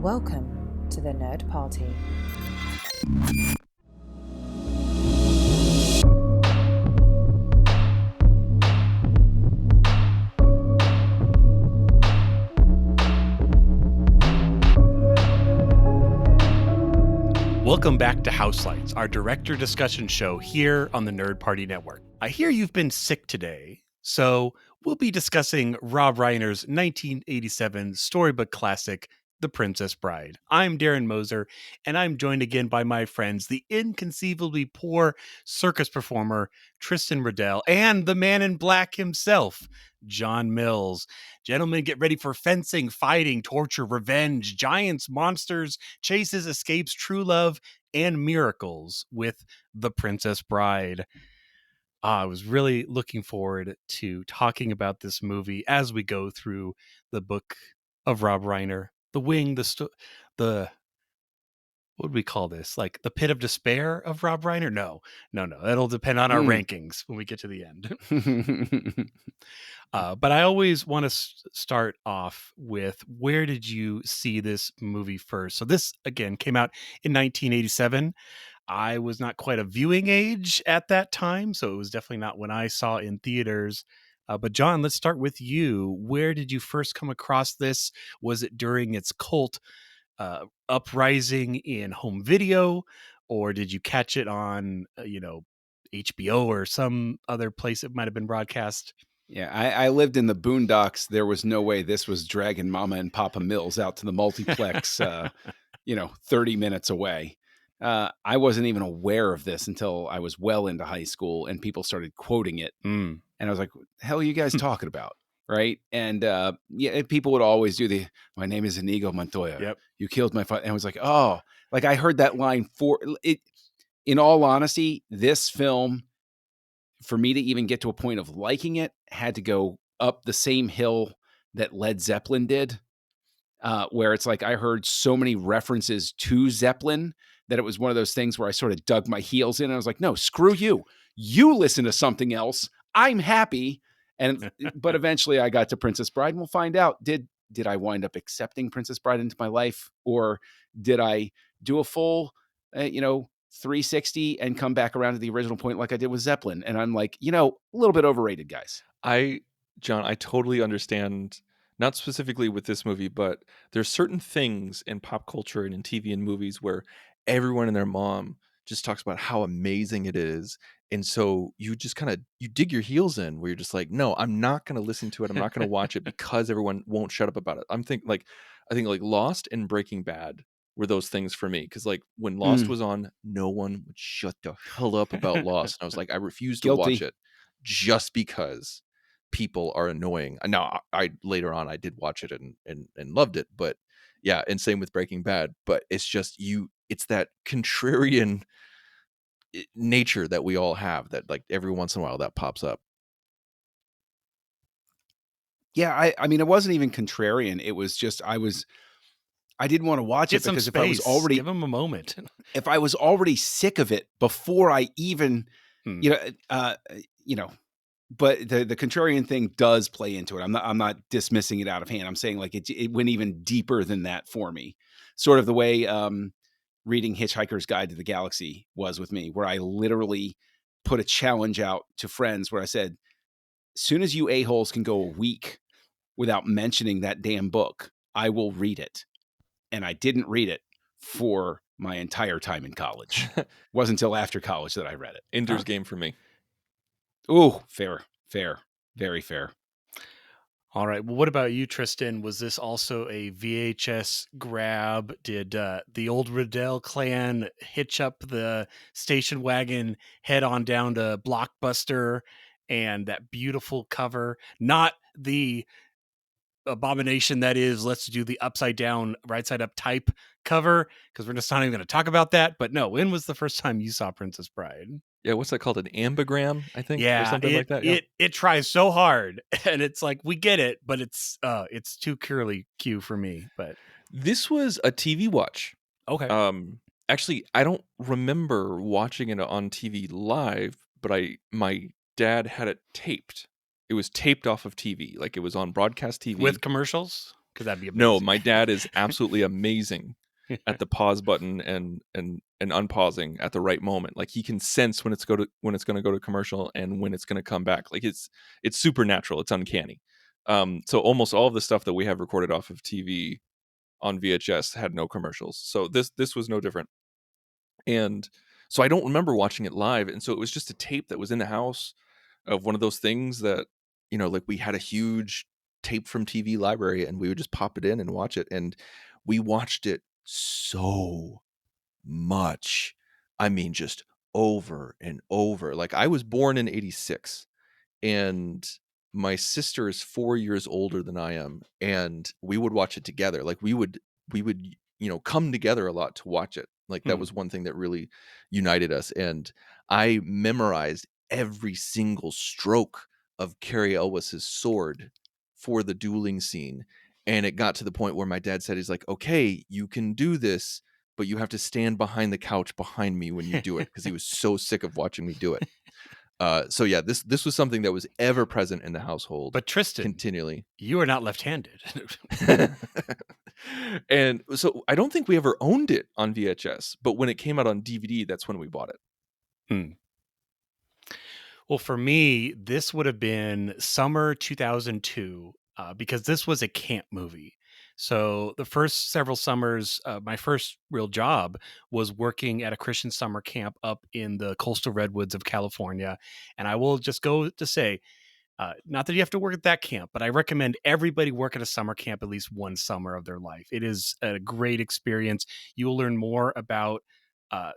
Welcome to the Nerd Party. Welcome back to Houselights, our director discussion show here on the Nerd Party Network. I hear you've been sick today, so we'll be discussing Rob Reiner's 1987 storybook classic, The Princess Bride. I'm Darren Moser, and I'm joined again by my friends, the inconceivably poor circus performer, Tristan Riddell, and the man in black himself, John Mills. Gentlemen, get ready for fencing, fighting, torture, revenge, giants, monsters, chases, escapes, true love, and miracles with The Princess Bride. I was really looking forward to talking about this movie as we go through the book of Rob Reiner, the wing, the what would we call this? Like the pit of despair of Rob Reiner? No. That'll depend on our rankings when we get to the end. But I always want to start off with, where did you see this movie first? So this, again, came out in 1987. I was not quite a viewing age at that time, so it was definitely not when I saw in theaters. But John, let's start with you. Where did you first come across this? Was it during its cult uprising in home video, or did you catch it on, HBO or some other place it might have been broadcast? Yeah, I lived in the boondocks. There was no way this was dragging Mama and Papa Mills out to the multiplex, 30 minutes away. I wasn't even aware of this until I was well into high school and people started quoting it. And I was like, what the hell are you guys talking about? Right. And people would always do my name is Inigo Montoya. Yep. You killed my father. And I was like, oh, like I heard that line for it. In all honesty, this film, for me to even get to a point of liking it, had to go up the same hill that Led Zeppelin did, where it's like I heard so many references to Zeppelin that it was one of those things where I sort of dug my heels in and I was like, no, screw you. You listen to something else. I'm happy. But eventually I got to Princess Bride, and we'll find out, did I wind up accepting Princess Bride into my life, or did I do a full, 360 and come back around to the original point like I did with Zeppelin? And I'm like, a little bit overrated, guys. John, I totally understand, not specifically with this movie, but there's certain things in pop culture and in TV and movies where everyone and their mom just talks about how amazing it is. And so you just you dig your heels in, where you're just like, no, I'm not going to listen to it. I'm not going to watch it because everyone won't shut up about it. I think Lost and Breaking Bad were those things for me. Because like when Lost was on, no one would shut the hell up about Lost. And I was like, I refuse to watch it just because people are annoying. Now, I later on I did watch it and loved it, but yeah, and same with Breaking Bad. But it's just it's that contrarian nature that we all have, that like every once in a while that pops up. Yeah, I mean, it wasn't even contrarian. It was just I didn't want to watch it because if I was already, give him a moment, if I was already sick of it before I even, but the contrarian thing does play into it. I'm not dismissing it out of hand. I'm saying like it went even deeper than that for me. Sort of the way reading Hitchhiker's Guide to the Galaxy was with me, where I literally put a challenge out to friends where I said, as soon as you a-holes can go a week without mentioning that damn book, I will read it. And I didn't read it for my entire time in college. It wasn't until after college that I read it. Ender's Game for me. Ooh, fair, very fair. All right. Well, what about you, Tristan? Was this also a VHS grab? Did the old Riddell clan hitch up the station wagon, head on down to Blockbuster, and that beautiful cover? Not the abomination that is, let's do the upside down, right side up type cover, because we're just not even going to talk about that. But no, when was the first time you saw Princess Bride? Yeah, what's that called? An ambigram, I think, yeah, or something like that. Yeah. It tries so hard, and it's like, we get it, but it's too curly Q for me. But this was a TV watch. Okay. Actually, I don't remember watching it on TV live, but my dad had it taped. It was taped off of TV, like it was on broadcast TV with commercials. Because that'd be No, amazing. my dad is absolutely amazing at the pause button and unpausing at the right moment. Like, he can sense when it's going to go to commercial and when it's going to come back. Like, it's supernatural. It's uncanny. So almost all of the stuff that we have recorded off of TV on VHS had no commercials. So this was no different. And so I don't remember watching it live. And so it was just a tape that was in the house of one of those things that, like, we had a huge tape from TV library and we would just pop it in and watch it. And we watched it so much. I mean, just over and over. Like, I was born in 86 and my sister is 4 years older than I am, and we would watch it together. Like, we would come together a lot to watch it. Like, that Hmm. was one thing that really united us, and I memorized every single stroke of Carrie Elwes's sword for the dueling scene. And it got to the point where my dad said, he's like, okay, you can do this, but you have to stand behind the couch behind me when you do it, because he was so sick of watching me do it. So yeah, this was something that was ever present in the household But Tristan, continually. you are not left-handed. And so I don't think we ever owned it on VHS, but when it came out on DVD, that's when we bought it. Well, for me, this would have been summer 2002 because this was a camp movie. So the first several summers, my first real job was working at a Christian summer camp up in the coastal redwoods of California. And I will just go to say, not that you have to work at that camp, but I recommend everybody work at a summer camp at least one summer of their life. It is a great experience. You will learn more about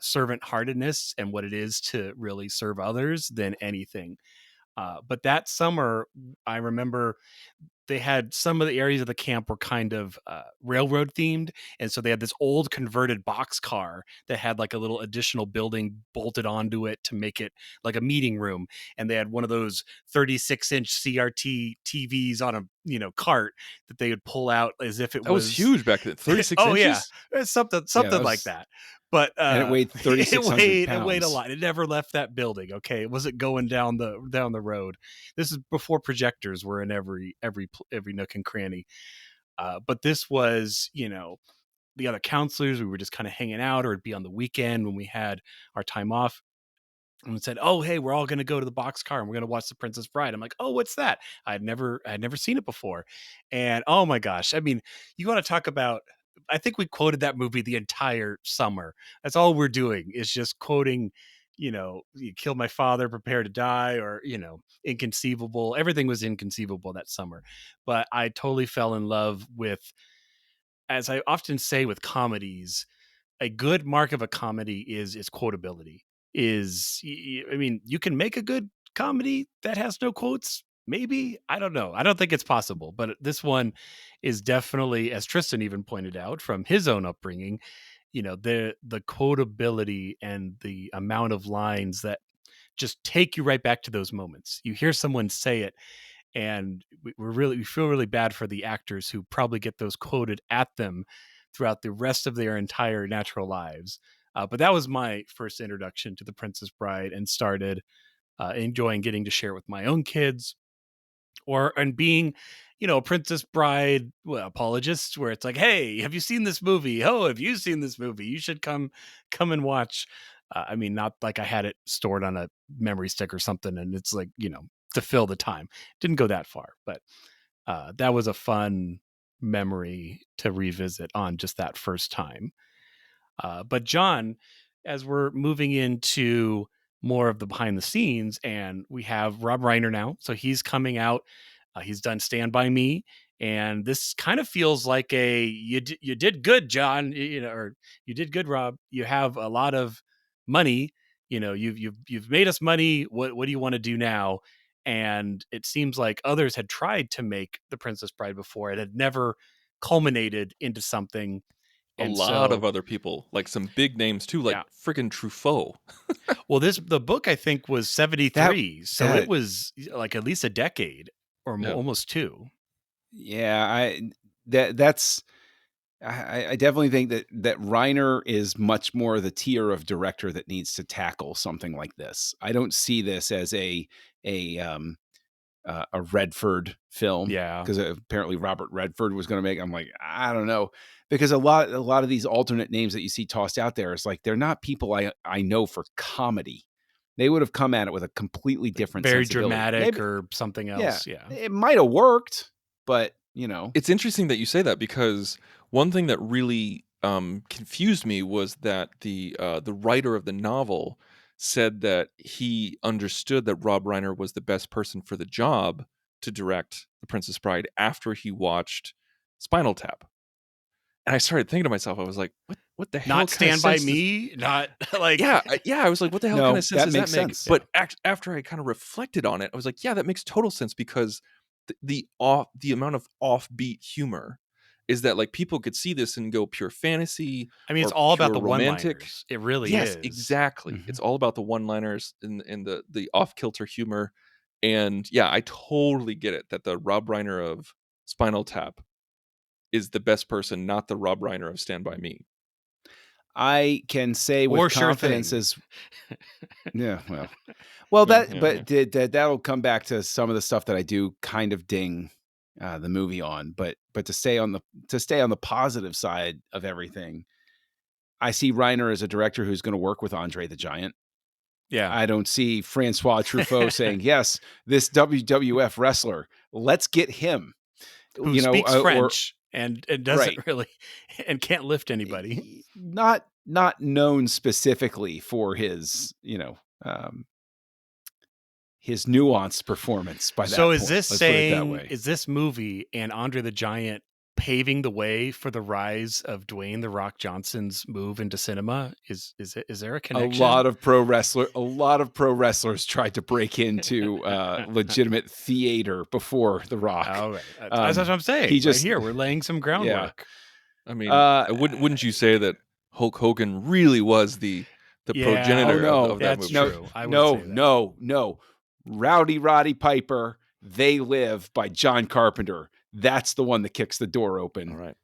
servant heartedness and what it is to really serve others than anything. But that summer, I remember they had some of the areas of the camp were kind of railroad themed. And so they had this old converted box car that had like a little additional building bolted onto it to make it like a meeting room. And they had one of those 36-inch CRT TVs on a, cart that they would pull out as if it That was was, huge back then. 36 oh yeah, inches? it's something Yeah, that like was, that. But and it weighed it 3,600 weighed a pounds. lot. It never left that building. Okay, it wasn't going down the road. This is before projectors were in every nook and cranny. But this was, the other counselors. We were just kind of hanging out, or it'd be on the weekend when we had our time off. And said, "Oh, hey, we're all going to go to the boxcar and we're going to watch The Princess Bride." I'm like, "Oh, what's that?" I'd never seen it before, and oh my gosh, I mean, you want to talk about? I think we quoted that movie the entire summer. That's all we're doing is just quoting. You kill my father, prepare to die, or inconceivable. Everything was inconceivable that summer, but I totally fell in love with, as I often say with comedies, a good mark of a comedy is its quotability. I mean, you can make a good comedy that has no quotes. Maybe, I don't know. I don't think it's possible, but this one is definitely, as Tristan even pointed out from his own upbringing, the quotability and the amount of lines that just take you right back to those moments. You hear someone say it, and we feel really bad for the actors who probably get those quoted at them throughout the rest of their entire natural lives. But that was my first introduction to The Princess Bride, and started enjoying getting to share it with my own kids, and being, a Princess Bride apologist, where it's like, hey, have you seen this movie? Oh, have you seen this movie? You should come and watch. I mean, not like I had it stored on a memory stick or something, and it's like, to fill the time. Didn't go that far, but that was a fun memory to revisit on just that first time. But John, as we're moving into more of the behind the scenes, and we have Rob Reiner now, so he's coming out. He's done Stand By Me, and this kind of feels like you did good, John. Or you did good, Rob. You have a lot of money. You've made us money. What do you want to do now? And it seems like others had tried to make The Princess Bride before. It had never culminated into something. A And lot of so, other people, like some big names too, like yeah. friggin' Truffaut. Well, the book, I think, was 73, so it that was like at least a decade or Yeah. almost two. yeah, that's I definitely think that Reiner is much more the tier of director that needs to tackle something like this. I don't see this as a a Redford film. Yeah. Because apparently Robert Redford was going to make. I'm like, I don't know, because a lot of these alternate names that you see tossed out there is like they're not people I know for comedy. They would have come at it with a completely different Very sensibility. dramatic Maybe, or something else. Yeah. it might have worked, but you know, It's interesting that you say that, because one thing that really confused me was that the writer of the novel said that he understood that Rob Reiner was the best person for the job to direct The Princess Bride after he watched Spinal Tap. And I started thinking to myself, I was like, what the hell Not kind of Stand By sense does- Me. Not like I was like, what the hell No, kind of sense that does makes that make? sense. But after I kind of reflected on it, I was like, yeah, that makes total sense, because the amount of offbeat humor is that, like, people could see this and go pure fantasy. I mean, it's or all about pure the romantic. one-liners. It really Yes, is. exactly. Mhm. It's all about the one-liners and the off-kilter humor. And yeah, I totally get it that the Rob Reiner of Spinal Tap is the best person, not the Rob Reiner of Stand By Me. I can say Or with Sure confidence Thing. as yeah, well, Yeah. that'll come back to some of the stuff that I do kind of ding the movie on, but to stay on the positive side of everything, I see Reiner as a director who's going to work with Andre the Giant. Yeah. I don't see Francois Truffaut saying, "Yes, this WWF wrestler, let's get him." Who speaks French and doesn't Right. really and can't lift anybody. Not known specifically for his, his nuanced performance by So that is point. this Let's put it that saying, way. is this movie and Andre the Giant paving the way for the rise of Dwayne The Rock Johnson's move into cinema? Is there a A connection? lot of pro wrestlers tried to break into legitimate theater before The Rock. Oh, right. That's what I'm saying. he just- right here, we're laying some groundwork. I mean, Uh, wouldn't you say that Hulk Hogan really was the Yeah. progenitor Oh, no, of that That's movie? true. I would say that. No. Rowdy Roddy Piper, They Live by John Carpenter. That's the one that kicks the door open. All right.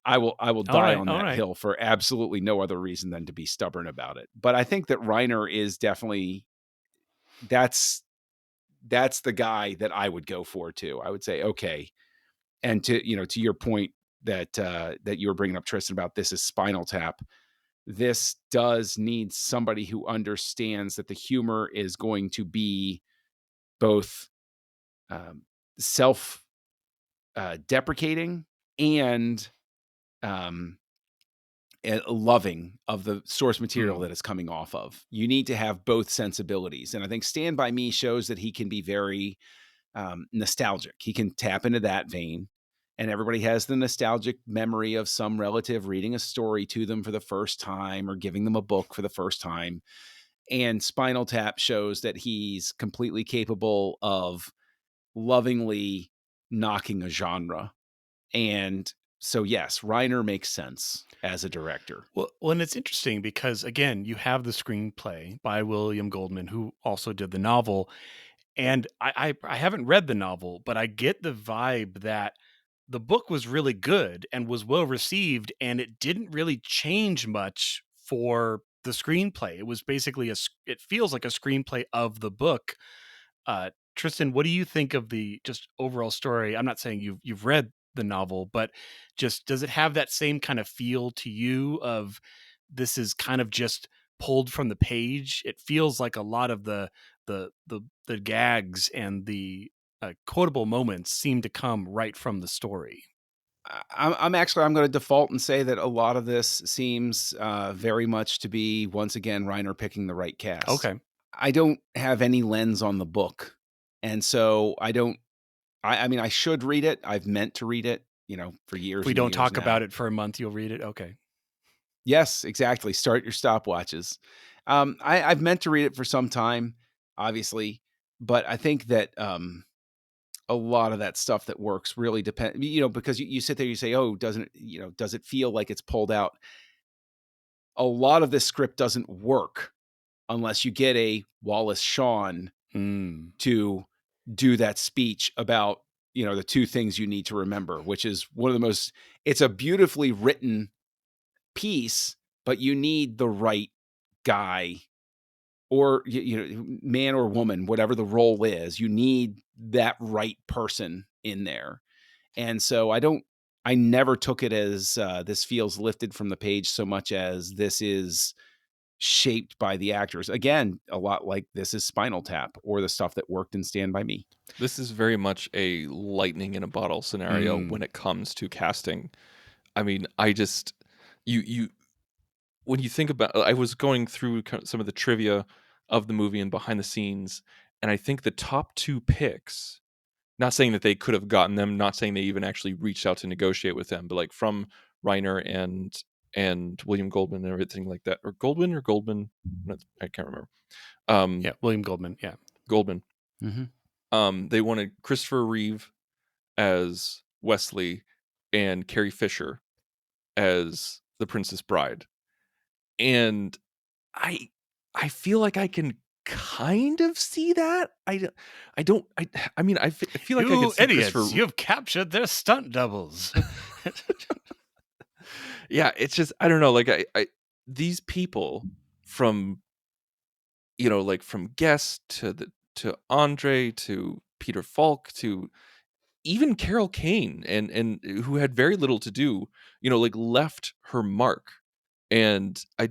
I will die right, on all that right. hill for absolutely no other reason than to be stubborn about it. But I think that Reiner is definitely that's the guy that I would go for too. I would say, okay. And to your point that that you were bringing up, Tristan, about this is Spinal Tap. This does need somebody who understands that the humor is going to be both self deprecating and loving of the source material that it's coming off of. You need to have both sensibilities. And I think Stand By Me shows that he can be very nostalgic. He can tap into that vein. And everybody has the nostalgic memory of some relative reading a story to them for the first time or giving them a book for the first time. And Spinal Tap shows that he's completely capable of lovingly knocking a genre. And so, yes, Reiner makes sense as a director. Well, and it's interesting because, again, you have the screenplay by William Goldman, who also did the novel. And I haven't read the novel, but I get the vibe that the book was really good and was well received, and it didn't really change much for the screenplay. It was basically it feels like a screenplay of the book. Tristan, what do you think of the just overall story? I'm not saying you've read the novel, but just does it have that same kind of feel to you of this is kind of just pulled from the page? It feels like a lot of the gags and the quotable moments seem to come right from the story. I'm going to default and say that a lot of this seems very much to be, once again, Reiner picking the right cast. Okay. I don't have any lens on the book. And so I don't, I mean, I should read it. I've meant to read it, for years. If we don't talk about it for a month, you'll read it. Okay. Yes, exactly. Start your stopwatches. I've meant to read it for some time, obviously, but I think that a lot of that stuff that works really depends, because you sit there, you say, oh, does it feel like it's pulled out? A lot of this script doesn't work unless you get a Wallace Shawn to do that speech about, the two things you need to remember, which is one of the most, it's a beautifully written piece, but you need the right guy or man or woman, whatever the role is, you need that right person in there. And so I never took it as this feels lifted from the page so much as this is shaped by the actors. Again, a lot like this is Spinal Tap or the stuff that worked in Stand By Me. This is very much a lightning in a bottle scenario Mm. when it comes to casting. I mean, I just you when you think about, I was going through some of the trivia of the movie and behind the scenes, and I think the top 2 picks, not saying that they could have gotten them, not saying they even actually reached out to negotiate with them, but like from Reiner and William Goldman and everything like that, or Goldman or Goldman, I can't remember. Yeah, William Goldman. Yeah, Goldman. Mm-hmm. They wanted Christopher Reeve as Wesley and Carrie Fisher as the Princess Bride. And I feel like I can kind of see that. I mean, I feel like I you could see idiots! Christopher. You've captured their stunt doubles. Yeah, it's just, I don't know. Like I these people from, like from Guest to Andre to Peter Falk to even Carol Kane, and who had very little to do, like left her mark. And I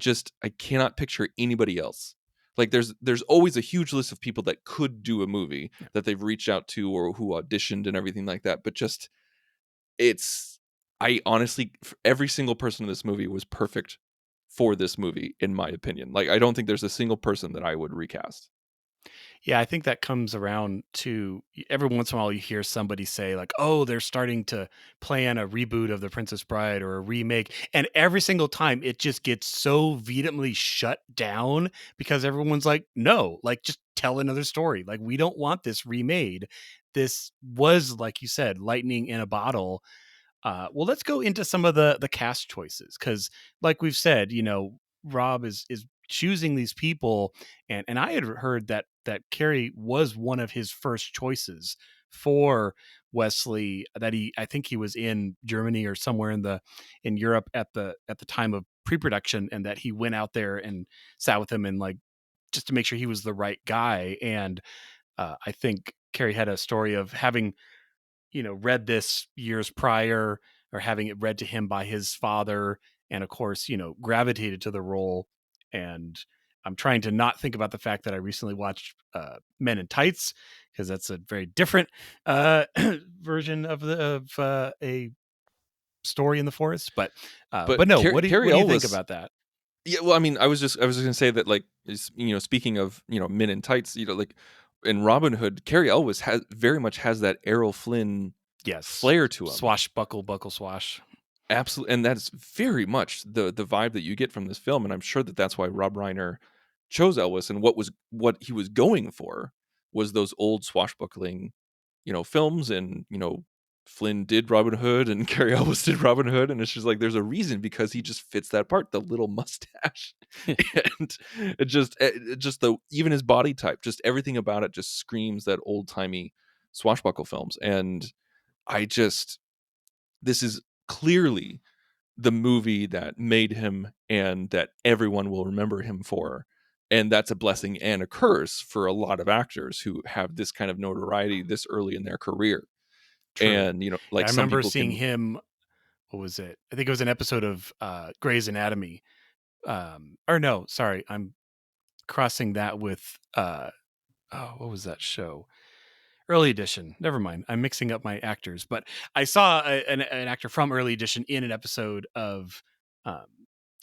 cannot picture anybody else. Like there's always a huge list of people that could do a movie that they've reached out to or who auditioned and everything like that. But just, I honestly, every single person in this movie was perfect for this movie, in my opinion. Like, I don't think there's a single person that I would recast. Yeah, I think that comes around to every once in a while you hear somebody say like, "Oh, they're starting to plan a reboot of The Princess Bride or a remake," and every single time it just gets so vehemently shut down because everyone's like, "No, like just tell another story. Like we don't want this remade. This was, like you said, lightning in a bottle." Well, let's go into some of the cast choices because, like we've said, Rob is choosing these people, and I had heard that Carrie was one of his first choices for Wesley. That I think he was in Germany or somewhere in Europe at the time of pre-production, and that he went out there and sat with him and like just to make sure he was the right guy. And I think Carrie had a story of having read this years prior or having it read to him by his father, and of course, gravitated to the role. And I'm trying to not think about the fact that I recently watched Men in Tights, because that's a very different version of a story in the forest. But no, what Carrie do you think Ellis. about that? Yeah, well, I mean, I was just gonna say that, like, speaking of Men in Tights, like in Robin Hood, Carrie Elwes very much has that Errol Flynn Yes, flair to him. Swashbuckle, buckle swash. Absolutely, and that's very much the vibe that you get from this film, and I'm sure that that's why Rob Reiner chose Elwes, and what he was going for was those old swashbuckling, films, and Flynn did Robin Hood and Carrie Elwes did Robin Hood, and it's just like there's a reason, because he just fits that part, the little mustache, and just the even his body type, just everything about it just screams that old timey swashbuckle films, and this is clearly the movie that made him and that everyone will remember him for. And that's a blessing and a curse for a lot of actors who have this kind of notoriety this early in their career. True. And, like I some remember people seeing can. him. What was it? I think it was an episode of Grey's Anatomy. Or no, sorry, I'm crossing that with what was that show? Early Edition. Never mind. I'm mixing up my actors, but I saw an actor from Early Edition in an episode of um,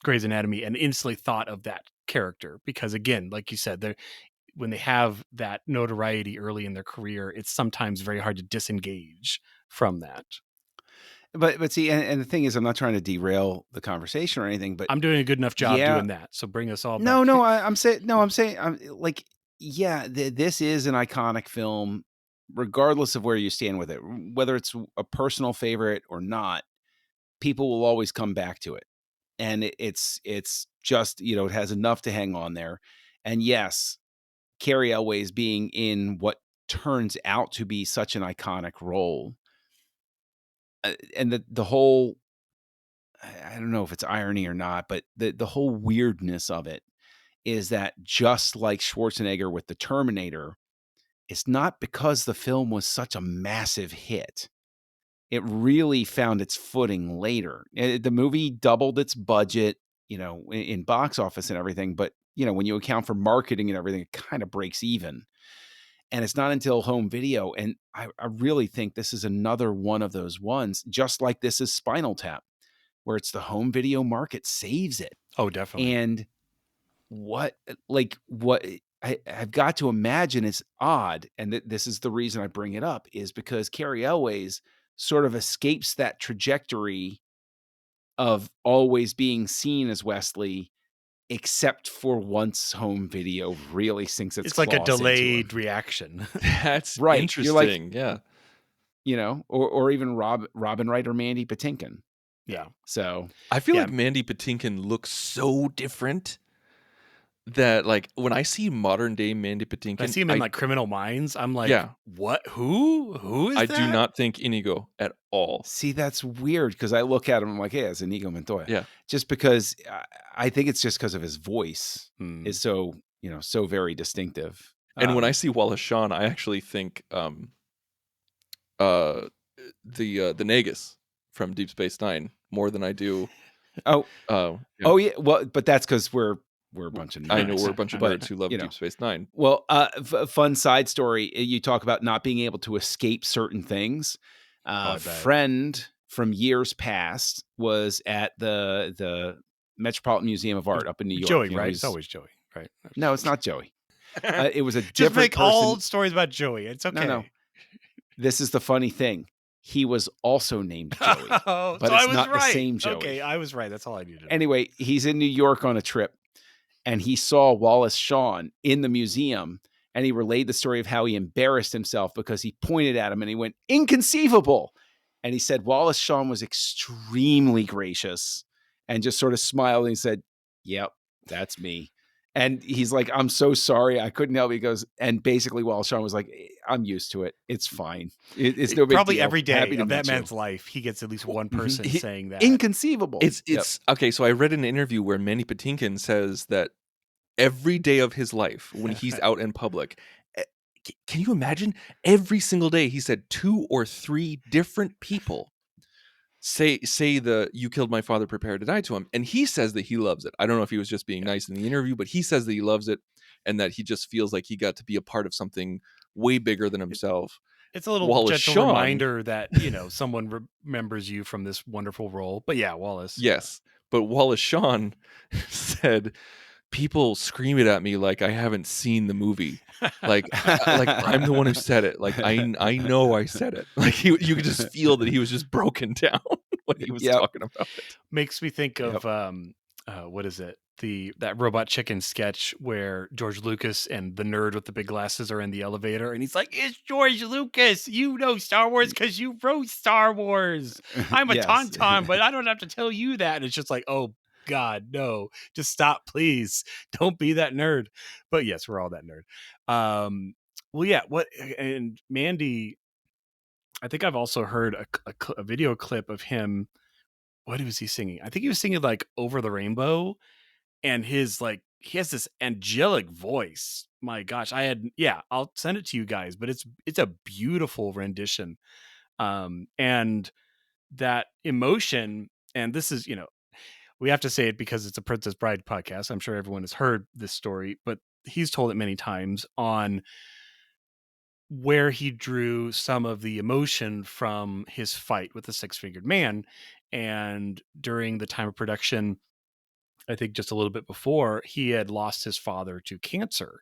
Grey's Anatomy and instantly thought of that character because, again, like you said, when they have that notoriety early in their career, it's sometimes very hard to disengage from that. But see, and the thing is, I'm not trying to derail the conversation or anything, but I'm doing a good enough job yeah, doing that. So bring us all no, back. no, I'm saying, no, I'm saying, I'm like, yeah, this is an iconic film, regardless of where you stand with it, whether it's a personal favorite or not. People will always come back to it, and it's just it has enough to hang on there. And yes, Carrie Elways being in what turns out to be such an iconic role, and the whole, I don't know if it's irony or not, but the whole weirdness of it is that just like Schwarzenegger with the Terminator, it's not because the film was such a massive hit. It really found its footing later. The movie doubled its budget, in box office and everything. But, when you account for marketing and everything, it kind of breaks even. And it's not until home video. And I really think this is another one of those ones, just like this is Spinal Tap, where it's the home video market saves it. Oh, definitely. And what I've got to imagine is odd, and this is the reason I bring it up, is because Cary Elwes sort of escapes that trajectory of always being seen as Wesley, except for once home video really sinks its It's like a claws into him. delayed reaction. That's Right. You're like, interesting. Yeah. or even Robin Wright or Mandy Patinkin. Yeah. So I feel Yeah. like Mandy Patinkin looks so different that, like, when I see modern day Mandy Patinkin, I see him in like Criminal Minds. I'm like, Yeah. what? Who is I that? do not think Inigo at all. see, that's weird because I look at him, I'm like, hey, it's Inigo Montoya. Yeah. Just because I think it's just because of his voice Hmm. is so, so very distinctive. And when I see Wallace Shawn, I actually think the Nagus from Deep Space Nine more than I do. Oh, yeah. oh yeah. Well, but that's because we're a bunch of nerds. I know we're a bunch of But, nerds who love Deep Space Nine. Well, fun side story. You talk about not being able to escape certain things. I A bet. friend from years past was at the Metropolitan Museum of Art up in New York. Joey, You know, right? he's- It's always Joey, right? No, it's not Joey. It was a Just different make person. all stories about Joey. It's okay. No. This is the funny thing. He was also named Joey, Oh, but so I it's was not right. the same Joey. Okay, I was right. That's all I needed. Anyway, he's in New York on a trip, and he saw Wallace Shawn in the museum, and he relayed the story of how he embarrassed himself because he pointed at him and he went, "Inconceivable." And he said Wallace Shawn was extremely gracious and just sort of smiled and he said, "Yep, that's me." And he's like, "I'm so sorry. I couldn't help." He goes, and basically Wallace Shawn was like, "I'm used to it. It's fine. It's no big Probably deal. every day Happy to of that meet you." man's life, he gets at least one person He- saying that. Inconceivable. It's Yep. okay. So I read an interview where Mandy Patinkin says that every day of his life, when he's out in public, can you imagine? Every single day, he said 2 or 3 different people say the "you killed my father, prepare to die" to him, and he says that he loves it. I don't know if he was just being nice in the interview, but he says that he loves it and that he just feels like he got to be a part of something way bigger than himself. It's a little Wallace gentle Shawn- reminder that, someone remembers you from this wonderful role. But yeah, Wallace. Yes, but Wallace Shawn said, "People scream it at me like I haven't seen the movie. Like I'm the one who said it. Like I know I said it." Like you could just feel that he was just broken down when he was Yep. talking about it. Makes me think of what is it? That Robot Chicken sketch where George Lucas and the nerd with the big glasses are in the elevator, and he's like, "It's George Lucas. You know Star Wars because you wrote Star Wars. I'm a Yes. tauntaun, but I don't have to tell you that." And it's just like, oh God, no, just stop, please. Don't be that nerd. But yes, we're all that nerd. Well, yeah. And Mandy, I think I've also heard a video clip of him. What was he singing? I think he was singing like "Over the Rainbow," and he has this angelic voice. My gosh, I'll send it to you guys, but it's a beautiful rendition. And that emotion, and this is, we have to say it because it's a Princess Bride podcast. I'm sure everyone has heard this story, but he's told it many times on where he drew some of the emotion from his fight with the Six-Fingered Man. And during the time of production, I think just a little bit before, he had lost his father to cancer.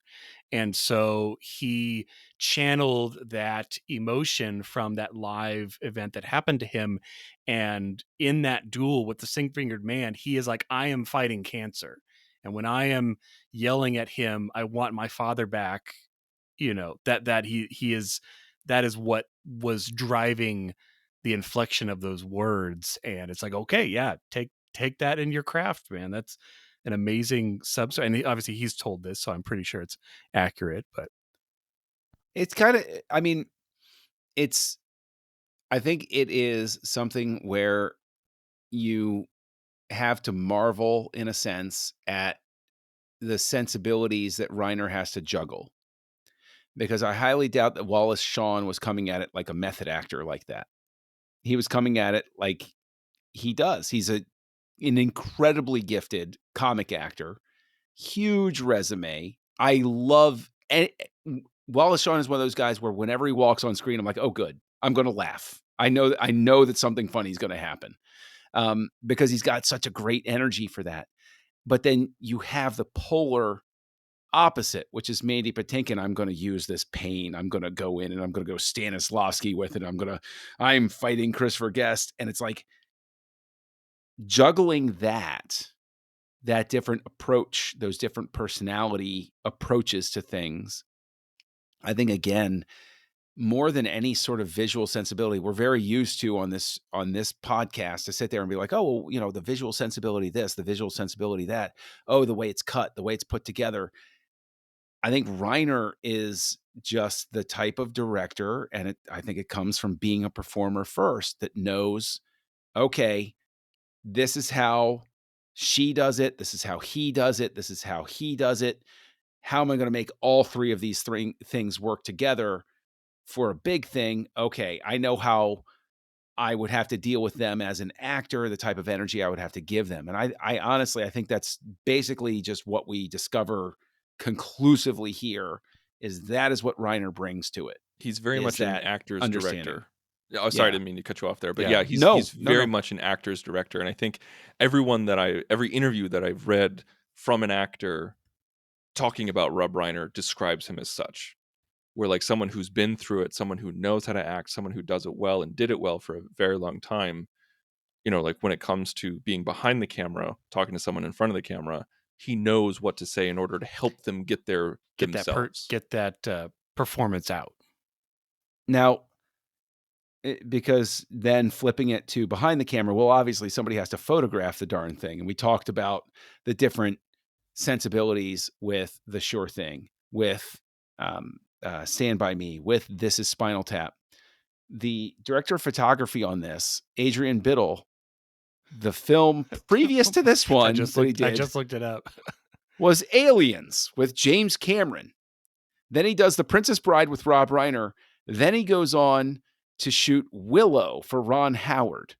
And so he channeled that emotion from that live event that happened to him. And in that duel with the Six-Fingered Man, he is like, "I am fighting cancer. And when I am yelling at him, I want my father back," that he is, that is what was driving the inflection of those words. And it's like, okay, yeah, take that in your craft, man. That's an amazing substance. And obviously he's told this, so I'm pretty sure it's accurate. But It's kind of, I mean, I think it is something where you have to marvel in a sense at the sensibilities that Reiner has to juggle, because I highly doubt that Wallace Shawn was coming at it like a method actor like that. He was coming at it like he does. He's an incredibly gifted comic actor, huge resume. I love Wallace Shawn is one of those guys where whenever he walks on screen, I'm like, oh, good, I'm going to laugh. I know that something funny is going to happen, because he's got such a great energy for that. But then you have the polar opposite, which is Mandy Patinkin. I'm going to use this pain. I'm going to go in and I'm going to go Stanislavski with it. I'm fighting Christopher Guest. And it's like juggling that different approach, those different personality approaches to things. I think, again, more than any sort of visual sensibility, we're very used to on this podcast to sit there and be like, oh, well, the visual sensibility this, the visual sensibility that, oh, the way it's cut, the way it's put together. I think Reiner is just the type of director, and I think it comes from being a performer first, that knows, okay, this is how she does it, this is how he does it, this is how he does it. How am I going to make all three of these things work together for a big thing? Okay, I know how I would have to deal with them as an actor, the type of energy I would have to give them. And I honestly, I think that's basically just what we discover conclusively here, is what Reiner brings to it. He's very much an actor's director. Oh, sorry, I didn't mean to cut you off there. But he's very much an actor's director. And I think every interview that I've read from an actor talking about Rob Reiner describes him as such. Where like someone who's been through it, someone who knows how to act, someone who does it well and did it well for a very long time. Like when it comes to being behind the camera, talking to someone in front of the camera, he knows what to say in order to help them get themselves. Get that performance out. Now, because then flipping it to behind the camera, well, obviously somebody has to photograph the darn thing. And we talked about the different sensibilities with The Sure Thing, with Stand By Me, with This Is Spinal Tap. The director of photography on this, Adrian Biddle, the film previous to this one, I just looked it up, was Aliens with James Cameron. Then he does The Princess Bride with Rob Reiner. Then he goes on to shoot Willow for Ron Howard.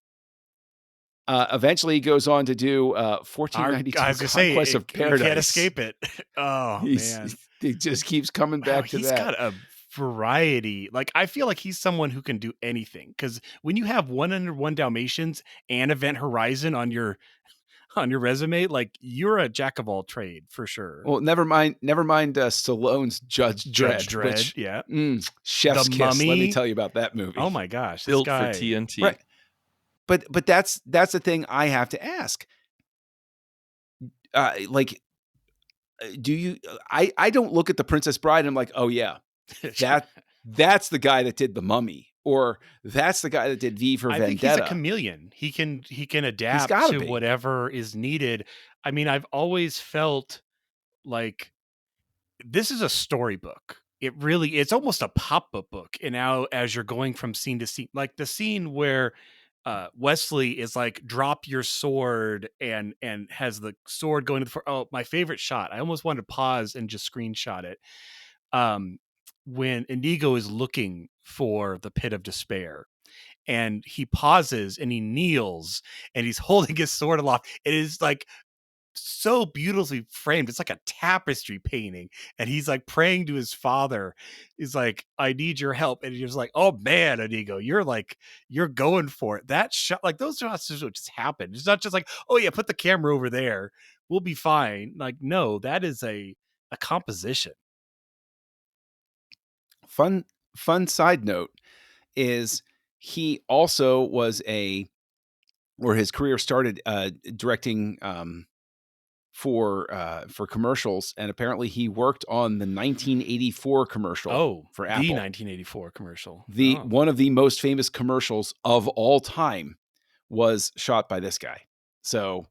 Eventually, he goes on to do 1492 Conquest of Paradise. You can't escape it. Oh, man. He just keeps coming back to that. He's got a variety. Like, I feel like he's someone who can do anything. Because when you have 101 Dalmatians and Event Horizon on your resume, like, you're a jack of all trade for sure. Well, never mind Stallone's Judge Dredd. Which, yeah. Chef's Kiss. Mummy. Let me tell you about that movie. Oh my gosh. Built for TNT. Right. But that's the thing I have to ask. Do you? I don't look at The Princess Bride and I'm like, oh yeah, that's the guy that did The Mummy, or that's the guy that did V for Vendetta. I think he's a chameleon. He can adapt to whatever is needed. I mean, I've always felt like this is a storybook. It's almost a pop-up book. And now as you're going from scene to scene, like the scene where Wesley is like, drop your sword, and has the sword going to the my favorite shot. I almost wanted to pause and just screenshot it. When Inigo is looking for the pit of despair, and he pauses and he kneels and he's holding his sword aloft. It is like so beautifully framed. It's like a tapestry painting, and he's like praying to his father. He's like, I need your help. And he's like, oh man, Inigo, you're going for it. That shot, like those shots just happen. It's not just like, oh yeah, put the camera over there, we'll be fine. Like, no, that is a composition. Fun side note is he also was his career started directing for commercials, and apparently he worked on the 1984 commercial for Apple. The 1984 commercial. One of the most famous commercials of all time was shot by this guy. So,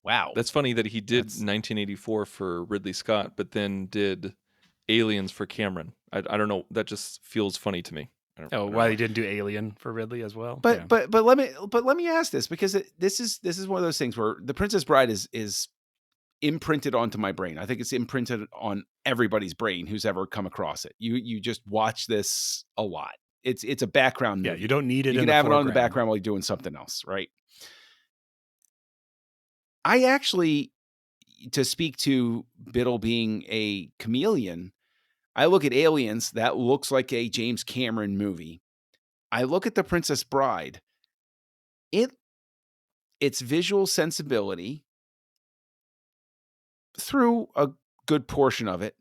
wow. That's funny that he did 1984 for Ridley Scott, but then did Aliens for Cameron. I don't know. That just feels funny to me. Why he didn't do Alien for Ridley as well? But let me ask this, because this is one of those things where The Princess Bride is imprinted onto my brain. I think it's imprinted on everybody's brain who's ever come across it. You just watch this a lot. It's a background movie. Yeah, you don't need it You in can the have it on in the foreground. background while you're doing something else, right? I actually, to speak to Biddle being a chameleon, I look at Aliens, that looks like a James Cameron movie. I look at The Princess Bride, its visual sensibility, through a good portion of it,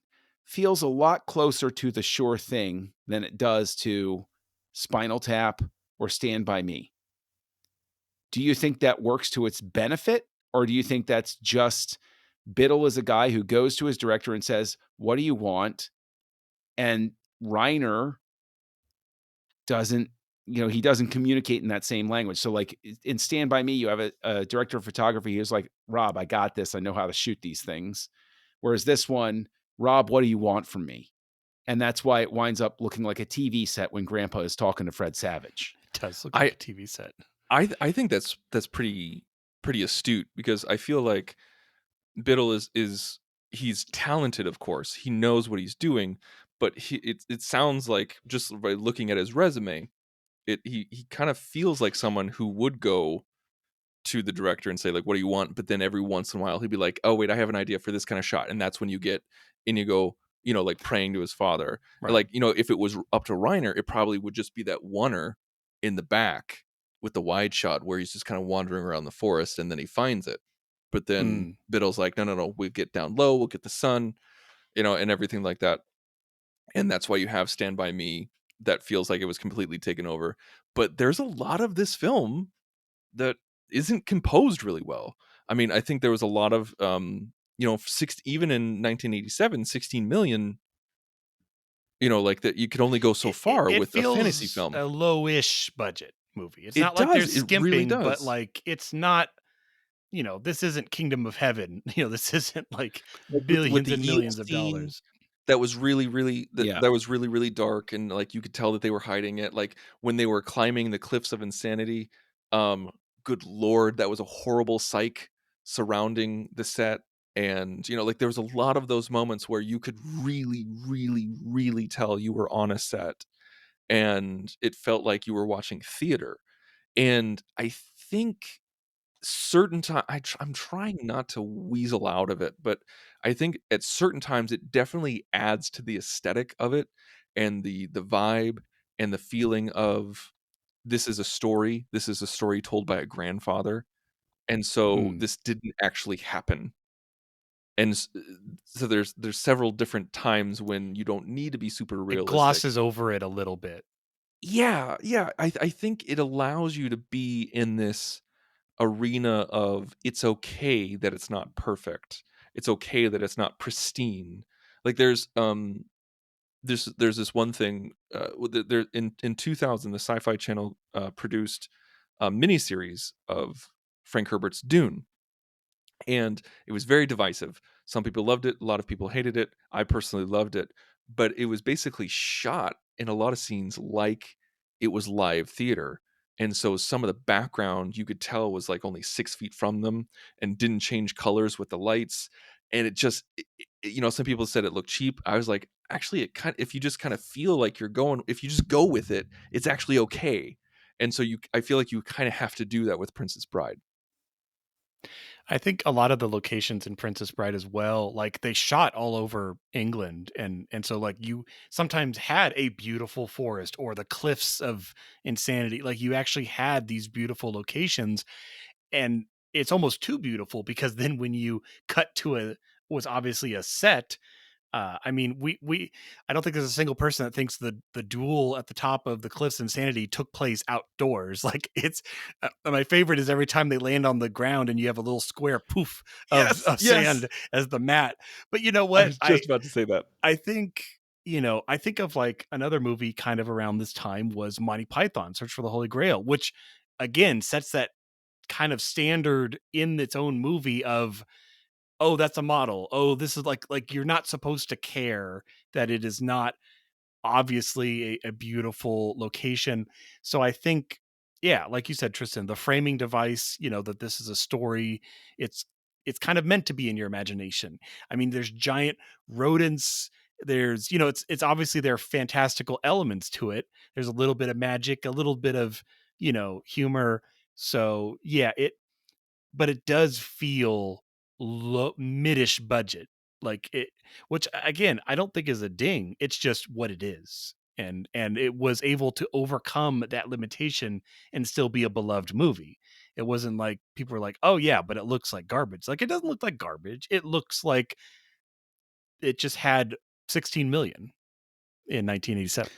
feels a lot closer to The Sure Thing than it does to Spinal Tap or Stand By Me. Do you think that works to its benefit, or do you think that's just Biddle is a guy who goes to his director and says, "What do you want?" And Reiner doesn't, he doesn't communicate in that same language. So, like, in Stand By Me, you have a director of photography who's like, "Rob, I got this. I know how to shoot these things." Whereas this one, "Rob, what do you want from me?" And that's why it winds up looking like a TV set when Grandpa is talking to Fred Savage. It does look I like a TV set. I think that's pretty astute, because I feel like Biddle is he's talented, of course. He knows what he's doing, but it sounds like, just by looking at his resume, he kind of feels like someone who would go to the director and say, like, what do you want? But then every once in a while he'd be like, oh wait, I have an idea for this kind of shot. And that's when you get Inigo, like praying to his father. Right. Like, if it was up to Reiner, it probably would just be that oneer in the back with the wide shot where he's just kind of wandering around the forest and then he finds it. But then Biddle's like, no, we'll get down low, we'll get the sun, and everything like that. And that's why you have Stand By Me that feels like it was completely taken over. But there's a lot of this film that isn't composed really well. I mean, I think there was a lot of even in 1987, 16 million, like that you could only go so far It with a fantasy feels film. a low-ish budget movie. It's It not like does. they're It really skimping, but does. like it's not, this isn't Kingdom of Heaven. This isn't like Like with billions the and yield millions of scene, dollars. that was really, really Yeah. that was really, really dark, and like you could tell that they were hiding it. Like when they were climbing the cliffs of insanity, um, good lord, that was a horrible psych surrounding the set. And like there was a lot of those moments where you could really, really, really tell you were on a set, and it felt like you were watching theater. And I think certain time I'm trying not to weasel out of it, but I think at certain times it definitely adds to the aesthetic of it, and the vibe and the feeling of, this is a story told by a grandfather, and so Mm. this didn't actually happen. And so there's several different times when you don't need to be super It realistic. glosses over it a little bit. Yeah, I think it allows you to be in this arena of, it's okay that it's not perfect. It's okay that it's not pristine. Like there's this one thing, there in 2000, the Sci-Fi Channel produced a miniseries of Frank Herbert's Dune, and it was very divisive. Some people loved it, a lot of people hated it. I personally loved it, but it was basically shot in a lot of scenes like it was live theater. And so some of the background you could tell was like only 6 feet from them and didn't change colors with the lights. And it just, some people said it looked cheap. I was like, actually, if you just kind of feel like if you just go with it, it's actually okay. And so I feel like you kind of have to do that with Princess Bride. I think a lot of the locations in Princess Bride as well, like they shot all over England, and so like you sometimes had a beautiful forest or the cliffs of insanity. Like you actually had these beautiful locations, and it's almost too beautiful because then when you cut to was obviously a set. I mean, I don't think there's a single person that thinks the duel at the top of the cliffs insanity took place outdoors. Like it's my favorite is every time they land on the ground and you have a little square poof Yes, of yes. sand as the mat. But you know I what? was just about to say that. I think I think of like another movie kind of around this time was Monty Python Search for the Holy Grail, which again sets that kind of standard in its own movie of, oh, that's a model. Oh, this is like you're not supposed to care that it is not obviously a beautiful location. So I think, yeah, like you said, Tristan, the framing device, that this is a story. It's it's kind of meant to be in your imagination. I mean, there's giant rodents. There's, it's obviously there are fantastical elements to it. There's a little bit of magic, a little bit of, humor. So yeah, but it does feel midish budget, like it, which again, I don't think is a ding. It's just what it is. And it was able to overcome that limitation and still be a beloved movie. It wasn't like people were like, oh yeah, but it looks like garbage. Like, it doesn't look like garbage. It looks like it just had 16 million in 1987.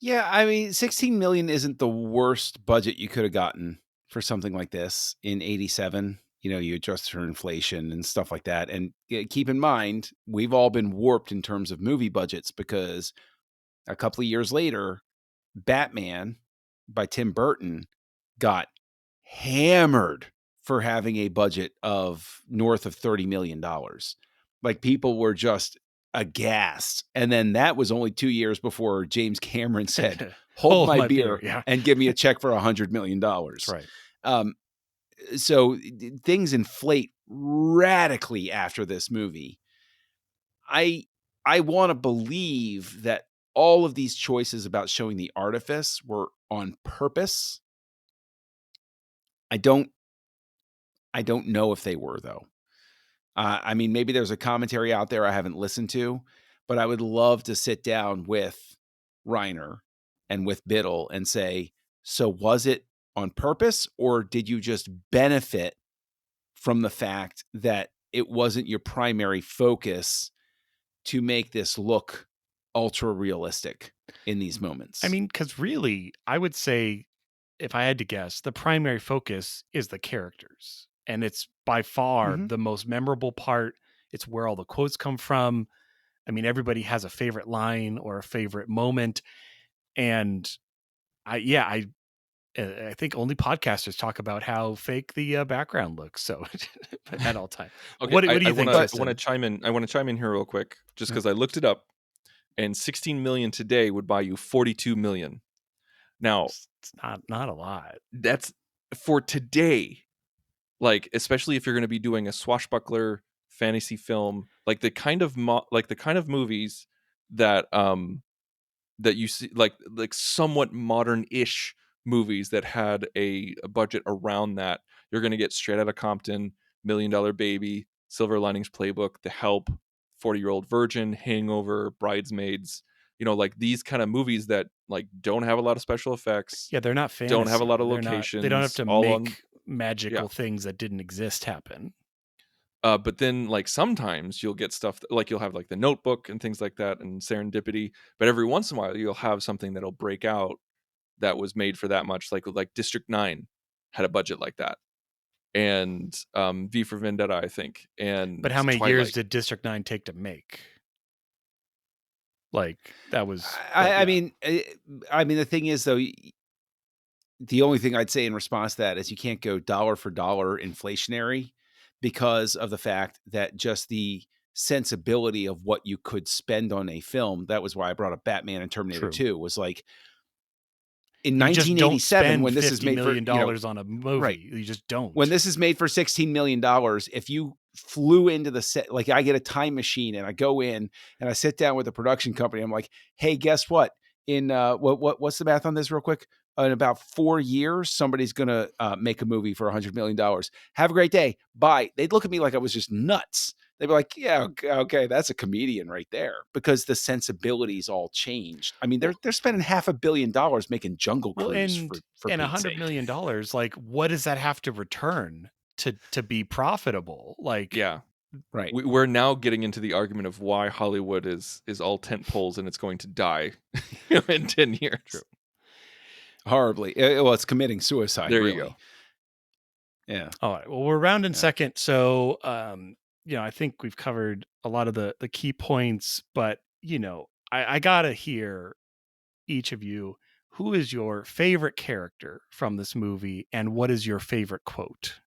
Yeah, I mean, 16 million isn't the worst budget you could have gotten for something like this in 87. You adjust for inflation and stuff like that. And keep in mind, we've all been warped in terms of movie budgets, because a couple of years later, Batman by Tim Burton got hammered for having a budget of north of $30 million. Like, people were just aghast. And then that was only 2 years before James Cameron said, hold my beer yeah. and give me a check for $100 million. That's right. So things inflate radically after this movie. I want to believe that all of these choices about showing the artifice were on purpose. I don't know if they were, though. I mean, maybe there's a commentary out there I haven't listened to, but I would love to sit down with Reiner and with Biddle and say, so was it on purpose, or did you just benefit from the fact that it wasn't your primary focus to make this look ultra realistic in these moments? I mean, because really, I would say, if I had to guess, the primary focus is the characters. And it's by far the most memorable part. It's where all the quotes come from. I mean, everybody has a favorite line or a favorite moment. And I think only podcasters talk about how fake the background looks. So at all time. Okay, What do you think? I Tristan? want to chime in. I want to chime in here real quick, just because I looked it up, and 16 million today would buy you 42 million. Now, It's not a lot. that's for today. Like, especially if you're going to be doing a swashbuckler fantasy film, like the kind of movies that that you see, like somewhat modern-ish movies that had a budget around that. You're going to get Straight Outta Compton, $1 Million Baby, Silver Linings Playbook, The Help, 40-Year-Old Virgin, Hangover, Bridesmaids. Like these kind of movies that like don't have a lot of special effects. Yeah, they're not fantasy. Don't have a lot of They locations. don't have to all make magical things that didn't exist happen. But then, like, sometimes you'll get stuff like you'll have like The Notebook and things like that, and Serendipity. But every once in a while, you'll have something that'll break out that was made for that much. Like District 9 had a budget like that, and V for Vendetta, I think. And But how many Twilight. years did District 9 take to make? Like, that was. I mean, the thing is, though, the only thing I'd say in response to that is you can't go dollar for dollar inflationary, because of the fact that just the sensibility of what you could spend on a film. That was why I brought up Batman and Terminator 2, was like, in 1987, when this is made for $50 million on a movie, right. You just don't. When this is made for $16 million, if you flew into the set, like I get a time machine and I go in and I sit down with the production company, I'm like, hey, guess what? In what's the math on this real quick? In about 4 years, somebody's going to make a movie for $100 million. Have a great day. Bye. They'd look at me like I was just nuts. They'd be like, yeah, okay, that's a comedian right there, because the sensibilities all changed. I mean, they're spending $500 million making Jungle Cruise for and Pete's $100 sake. million. Like, what does that have to return to be profitable? Like, yeah, right. We're now getting into the argument of why Hollywood is all tent poles and it's going to die in 10 years. True. Horribly. Well, it's committing suicide. There really. you go. Yeah. All right. Well, we're rounding second. So, I think we've covered a lot of the key points, but, I got to hear each of you, who is your favorite character from this movie and what is your favorite quote?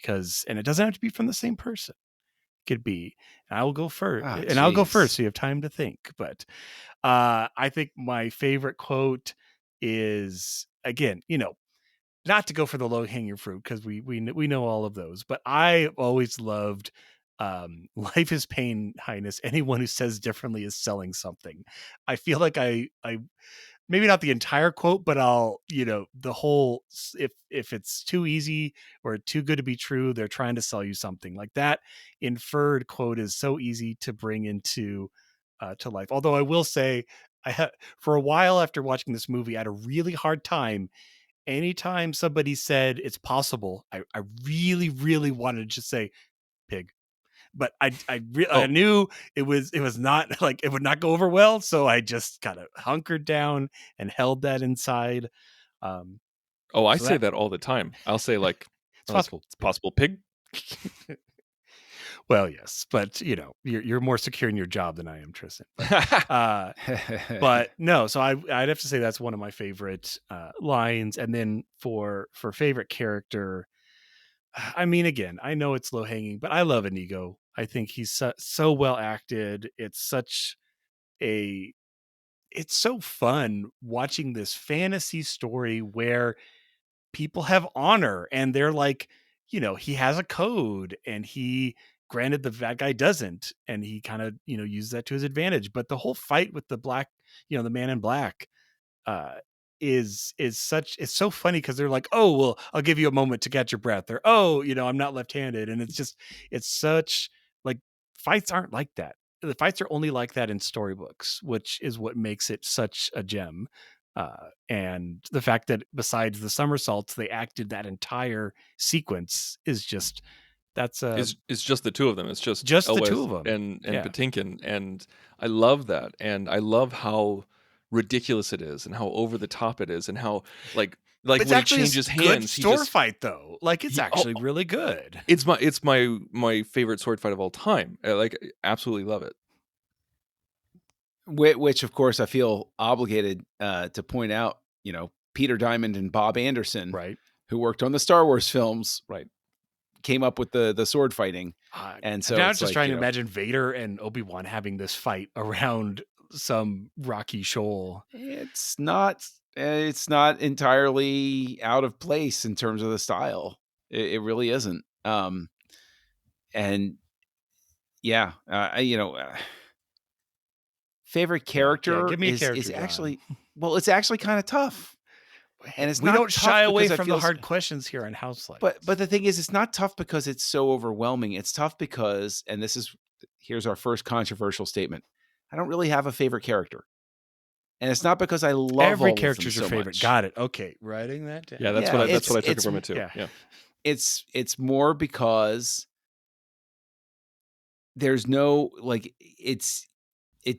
And it doesn't have to be from the same person. It could be, and I will go first, I'll go first so you have time to think. But I think my favorite quote is, again, not to go for the low hanging fruit because we know all of those, but I always loved life is pain, highness. Anyone who says differently is selling something. I feel like I maybe not the entire quote, but I'll, the whole, if it's too easy or too good to be true, they're trying to sell you something. Like that inferred quote is so easy to bring into to life. Although I will say, for a while after watching this movie, I had a really hard time. Anytime somebody said it's possible, I really, really wanted to just say pig. But I knew it was not like it would not go over well, so I just kind of hunkered down and held that inside. I So say that all the time. I'll say like, it's possible. It's possible, pig. Well, yes, but you're more secure in your job than I am, Tristan. But no, so I'd have to say that's one of my favorite lines. And then for favorite character, I mean, again, I know it's low hanging, but I love Inigo. I think he's so well acted. It's so fun watching this fantasy story where people have honor and they're like, he has a code and granted the bad guy doesn't, and he kind of, uses that to his advantage. But the whole fight with the black, the man in black, uh it's so funny because they're like, oh well, I'll give you a moment to catch your breath, or oh, I'm not left-handed, and it's such like fights aren't like that. The fights are only like that in storybooks, which is what makes it such a gem. And the fact that besides the somersaults, they acted that entire sequence is just It's just the two of them. It's just the Elwes two of them and Yeah. Patinkin, and I love that, and I love how ridiculous it is, and how over the top it is, and how like But it's when he actually changes a good hands, sword fight though. Like it's he- actually oh, really good. it's my favorite sword fight of all time. I absolutely love it. Which, of course, I feel obligated to point out, Peter Diamond and Bob Anderson, Right. who worked on the Star Wars films, Right. came up with the sword fighting. And so now I'm it's just like, trying to imagine Vader and Obi-Wan having this fight around some rocky shoal. It's not entirely out of place in terms of the style. It really isn't. And yeah, favorite character give me a character, is John. actually, well, it's actually kind of tough. And it's we not don't tough shy away because I from feel the hard questions here on Houselights. But the thing is, it's not tough because it's so overwhelming. It's tough because, and here's our first controversial statement, I don't really have a favorite character. And it's not because I love every all character's of them your so favorite. much. Got it. Okay, writing that down. Yeah, that's Yeah, what I took it it's from it too. Yeah. Yeah. It's more because there's no like it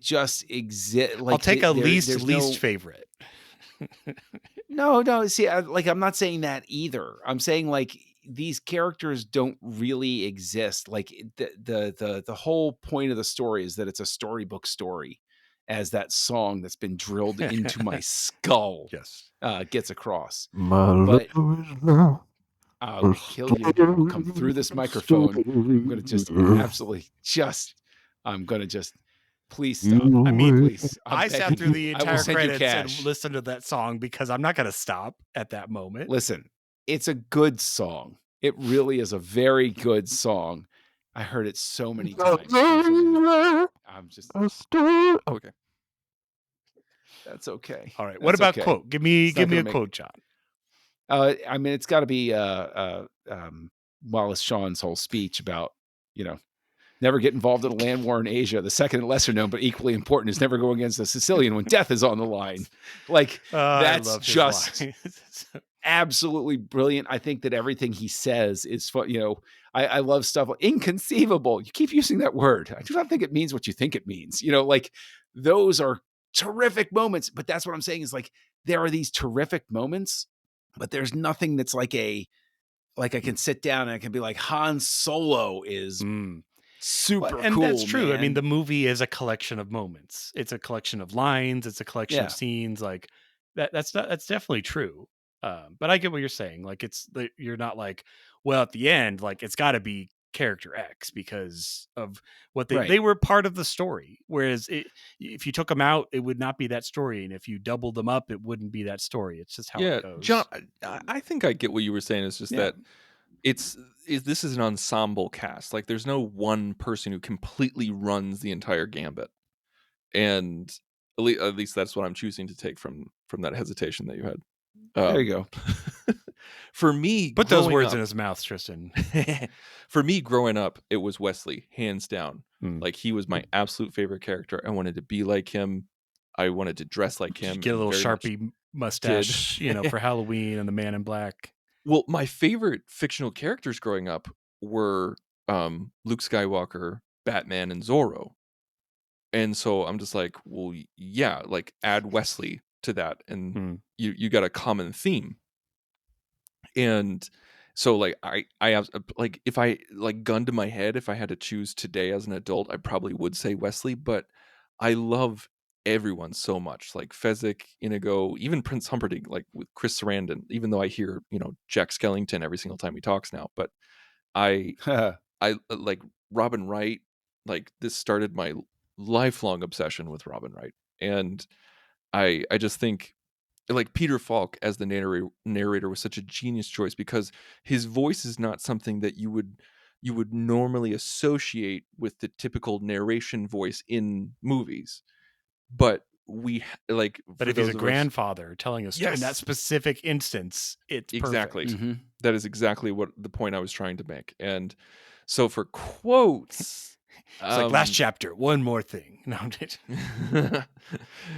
just exists. Like I'll take a there's least favorite. No. See, I'm not saying that either. I'm saying like these characters don't really exist. Like the whole point of the story is that it's a storybook story, as that song that's been drilled into my skull Yes. gets across. But I'm gonna kill you. I'll come through this microphone. I'm gonna just absolutely I'm gonna just please stop. I mean, Please. I sat through the I will entire send you credits cash. and listened to that song because I'm not going to stop at that moment. Listen, it's a good song. It really is a very good song. I heard it so many times. I'm just Okay. That's okay. All right. What about quote? Give me a quote, John. I mean, it's got to be Wallace Shawn's whole speech about, never get involved in a land war in Asia. The second and lesser known, but equally important, is never go against a Sicilian when death is on the line. Like, that's just absolutely brilliant. I think that everything he says is fun. I love stuff like inconceivable. You keep using that word. I do not think it means what you think it means. Like those are terrific moments. But that's what I'm saying is like, there are these terrific moments, but there's nothing that's like I can sit down and I can be like, Han Solo is super and cool. That's true. Man. I mean, the movie is a collection of moments. It's a collection of lines. It's a collection of scenes. Like that's definitely true. But I get what you're saying. Like you're not like, well, at the end, like it's got to be character X because of what Right. they were part of the story. Whereas if you took them out, it would not be that story. And if you doubled them up, it wouldn't be that story. It's just how Yeah, it goes. John, I think I get what you were saying. It's just Yeah. that this is an ensemble cast. Like, there's no one person who completely runs the entire gambit, and at least that's what I'm choosing to take from that hesitation that you had. There you go. For me, Put those growing words up, in his mouth, Tristan. for me, growing up, it was Wesley, hands down. Hmm. Like, he was my absolute favorite character. I wanted to be like him. I wanted to dress like him. You get a and little very much Sharpie mustache, for Halloween and the Man in Black. Well, my favorite fictional characters growing up were Luke Skywalker, Batman, and Zorro. And so I'm just like, well, yeah, like add Wesley to that, and you got a common theme. And so like I have like, if I like gun to my head, if I had to choose today as an adult, I probably would say Wesley, but I love everyone so much, like Fezzik, Inigo, even Prince Humperdinck, like with Chris Sarandon, even though I hear, Jack Skellington every single time he talks now, but I like Robin Wright. Like, this started my lifelong obsession with Robin Wright. And I just think, like, Peter Falk as the narrator was such a genius choice, because his voice is not something that you would normally associate with the typical narration voice in movies. But But if he's a grandfather telling a story in that Yes. specific instance, it's Exactly. perfect. Mm-hmm. That is exactly what the point I was trying to make. And so for quotes, It's like last chapter, one more thing. No,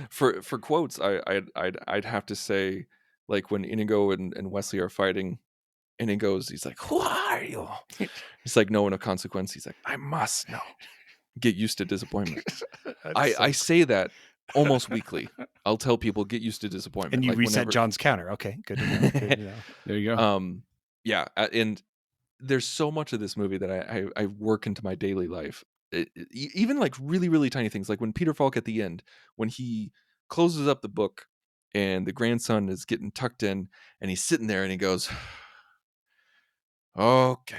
for quotes, I'd have to say, like, when Inigo and Wesley are fighting, he's like, "Who are you?" He's like, "No, no consequence." He's like, "I must know." Get used to disappointment. I say that almost weekly. I'll tell people, get used to disappointment. And you like, reset whenever... John's counter. Okay, good to know. Good to know. There you go. Yeah, and there's so much of this movie that I work into my daily life. Even like really, really tiny things, like when Peter Falk at the end, when he closes up the book and the grandson is getting tucked in, and he's sitting there and he goes, "Okay,